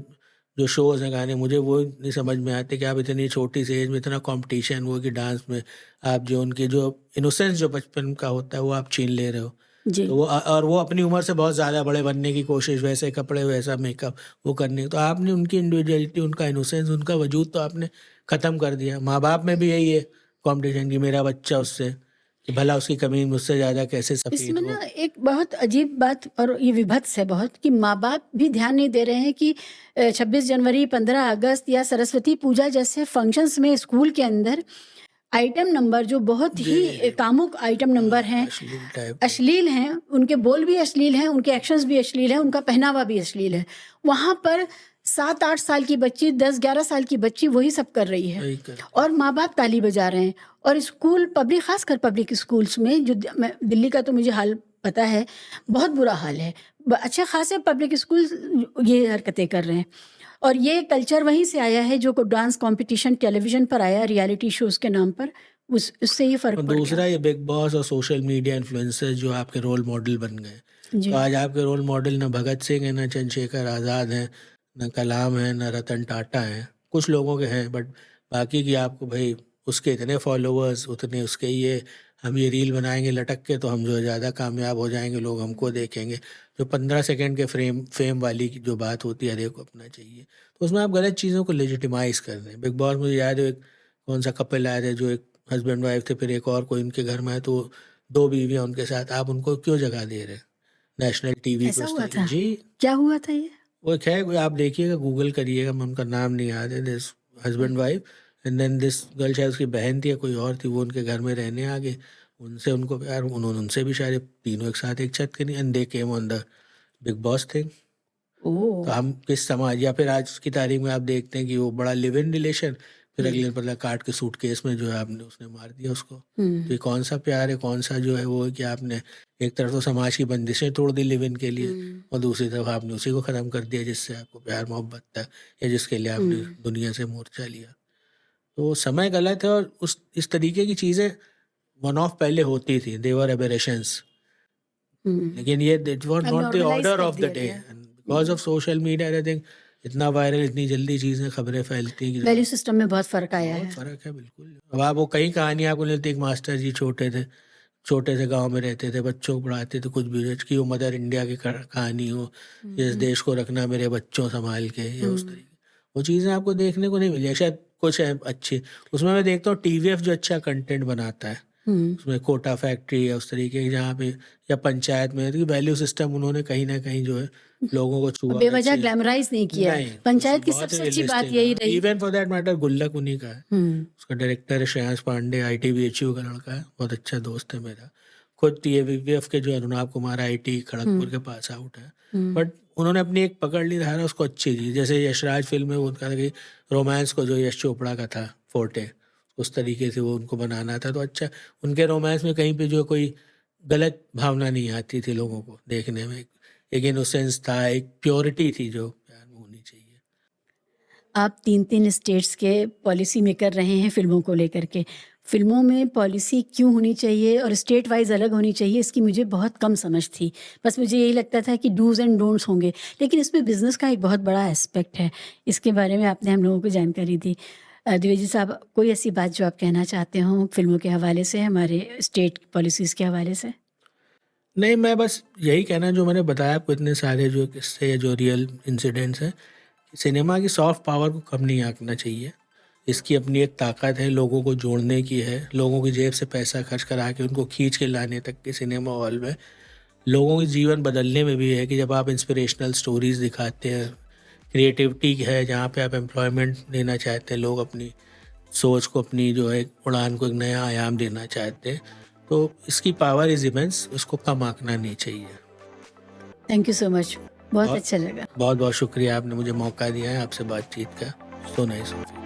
जो शोज़ हैं, गाने, मुझे वो नहीं समझ में आते कि आप इतनी छोटी सी एज में इतना कंपटीशन वो कि डांस में आप जो उनकी जो इनोसेंस जो बचपन का होता है वो आप छीन ले रहे हो। जी, तो वो और वो अपनी उम्र से बहुत ज़्यादा बड़े बनने की कोशिश, वैसे कपड़े, वैसा मेकअप वो करने की, तो आपने उनकी इंडिविजुअलिटी, उनका इनोसेंस, उनका वजूद तो आपने ख़त्म कर दिया। माँ बाप में भी यही है कॉम्पिटिशन की, मेरा बच्चा उससे, कि भला उसकी कमी मुझसे ज़्यादा कैसे सफ़ेद इसमें हो। ना एक बहुत अजीब बात, और ये विभत्स है बहुत, कि माँ बाप भी ध्यान नहीं दे रहे हैं कि 26 जनवरी, 15 अगस्त या सरस्वती पूजा जैसे फंक्शंस में स्कूल के अंदर आइटम नंबर जो बहुत ही कामुक आइटम नंबर हैं, अश्लील टाइप। अश्लील हैं, उनके बोल भी अश्लील हैं, उनके एक्शंस भी अश्लील हैं, उनका पहनावा भी अश्लील है। वहाँ पर 7-8 साल की बच्ची, 10-11 साल की बच्ची वही सब कर रही है, वही कर। और माँ बाप ताली बजा रहे हैं। और स्कूल, पब्लिक, खासकर पब्लिक स्कूल्स में, जो दिल्ली का तो मुझे हाल पता है, बहुत बुरा हाल है। अच्छे खासे पब्लिक स्कूल ये हरकतें कर रहे हैं, और ये कल्चर वहीं से आया है जो डांस कंपटीशन टेलीविज़न पर आया, रियलिटी शोज़ के नाम पर, उससे ये फ़र्क और पड़ दूसरा गया। ये बिग बॉस और सोशल मीडिया इन्फ्लुएंसर्स जो आपके रोल मॉडल बन गए। जी, तो आज आपके रोल मॉडल न भगत सिंह है, न चंद्रशेखर आज़ाद हैं, न कलाम है, न रतन टाटा हैं। कुछ लोगों के हैं, बट बाकी की आपको भाई उसके इतने फॉलोअर्स, उतने उसके ये, हम ये रील बनाएंगे लटक के तो हम जो है ज़्यादा कामयाब हो जाएंगे, लोग हमको देखेंगे। जो 15 सेकंड के फेम वाली की जो बात होती है, हर एक को अपना चाहिए, तो उसमें आप गलत चीज़ों को लेजिटिमाइज कर रहे हैं। बिग बॉस मुझे याद है, एक कौन सा कपल आए थे, जो एक हस्बैंड वाइफ थे, फिर एक और कोई उनके घर में है, तो 2 बीवियाँ उनके साथ, आप उनको क्यों जगह दे रहे हैं नेशनल टीवी पे ऐसा उस हुआ तरीके? था? जी। क्या हुआ था ये? वो एक है कोई, आप देखिएगा, गूगल करिएगा, मैं उनका नाम नहीं याद है, this husband wife, and then this girl, शायद उसकी बहन थी या कोई और थी, वो उनके घर में रहने आ गए, उनसे उनको प्यार, उन्होंने उनसे भी शायद तीनों एक साथ एक छत के नीचे, and they came on the Bigg Boss thing. Oh! तो हम किस समाज, या फिर आज की तारीख में आप देखते हैं कि वो बड़ा लिव इन रिलेशन, फिर अगले दिन पता काट के सूटकेस में जो है आपने उसने मार दिया उसको। तो ये कौन सा प्यार है, कौन सा जो है वो है कि आपने एक तरफ तो समाज की बंदिशें तोड़ दी लिव इन के लिए, और दूसरी तरफ आपने उसी को ख़त्म कर दिया जिससे आपको प्यार मोहब्बत था, या जिसके लिए आपने दुनिया से मोर्चा लिया। तो समय गलत है, और उस इस तरीके की चीज़ें वन ऑफ पहले होती थी, देवर एबरेशंस, लेकिन ये इट वाज अब नॉट द नॉर्मलाइज़ ऑर्डर कर ऑफ द दिया डे, गया। And because of social media I think इतना वायरल, इतनी जल्दी चीज़ें खबरें फैलती हैं कि वैल्यू सिस्टम में बहुत फ़र्क आया बहुत है। फ़र्क है बिल्कुल। अब आप वो कई कहानी आपको मिलती, एक मास्टर जी छोटे थे, छोटे से गांव में रहते थे, बच्चों को पढ़ाते थे, कुछ भी की वो मदर इंडिया की कहानी हो, इस देश को रखना मेरे बच्चों संभाल के, या उस तरीके वो चीज़ें आपको देखने को नहीं मिली। शायद कुछ है अच्छी, उसमें मैं देखता हूँ टीवीएफ जो अच्छा कंटेंट बनाता है, उसमें कोटा फैक्ट्री है उस तरीके की जहाँ पे, या पंचायत में वैल्यू सिस्टम उन्होंने कहीं ना कहीं जो है लोगों को छुआ बेवजह ग्लैमराइज नहीं किया। नहीं, पंचायत की बहुत सबसे अच्छी बात realistic यही है। रही। इवन फॉर दैट मैटर गुल्लक उन्हीं का है, उसका डायरेक्टर है श्रेयांश पांडे, ITBHU का लड़का है, बहुत अच्छा दोस्त है मेरा। खुद TAVVF के जो अनुराग कुमार IT खड़गपुर के पास आउट है, बट उन्होंने अपनी एक पकड़ ली धारा, उसको अच्छी थी। जैसे यशराज फिल्म में वो उनका था कि रोमांस को जो यश चोपड़ा का था फोर्टे, उस तरीके से वो उनको बनाना था, तो अच्छा उनके रोमांस में कहीं पे जो कोई गलत भावना नहीं आती थी लोगों को देखने में, एक इनोसेंस था, एक प्योरिटी थी जो प्यार में होनी चाहिए। आप 3 स्टेट्स के पॉलिसी मेकर रहे हैं फिल्मों को लेकर के। फिल्मों में पॉलिसी क्यों होनी चाहिए और स्टेट वाइज अलग होनी चाहिए, इसकी मुझे बहुत कम समझ थी। बस मुझे यही लगता था कि डूज एंड डोंट्स होंगे, लेकिन इसमें बिजनेस का एक बहुत बड़ा एस्पेक्ट है। इसके बारे में आपने हम लोगों को जानकारी दी। द्विवेदी साहब, कोई ऐसी बात जो आप कहना चाहते हो फिल्मों के हवाले से, हमारे स्टेट पॉलिसीज़ के हवाले से? नहीं, मैं बस यही कहना, जो मैंने बताया आपको इतने सारे जो किस्से, जो रियल इंसिडेंट्स हैं, सिनेमा की सॉफ्ट पावर को कम नहीं आंकना चाहिए। इसकी अपनी एक ताकत है, लोगों को जोड़ने की है, लोगों की जेब से पैसा खर्च करा के उनको खींच के लाने तक के सिनेमा हॉल में, लोगों के जीवन बदलने में भी है कि जब आप इंस्पिरेशनल स्टोरीज दिखाते हैं, क्रिएटिविटी है जहाँ पे आप एम्प्लॉयमेंट देना चाहते हैं, लोग अपनी सोच को, अपनी जो है उड़ान को एक नया आयाम देना चाहते हैं, तो इसकी पावर इज इमेंस, उसको कम आंकना नहीं चाहिए। थैंक यू सो मच, बहुत अच्छा लगा। बहुत बहुत शुक्रिया, आपने मुझे मौका दिया है आपसे बातचीत का। So nice of you.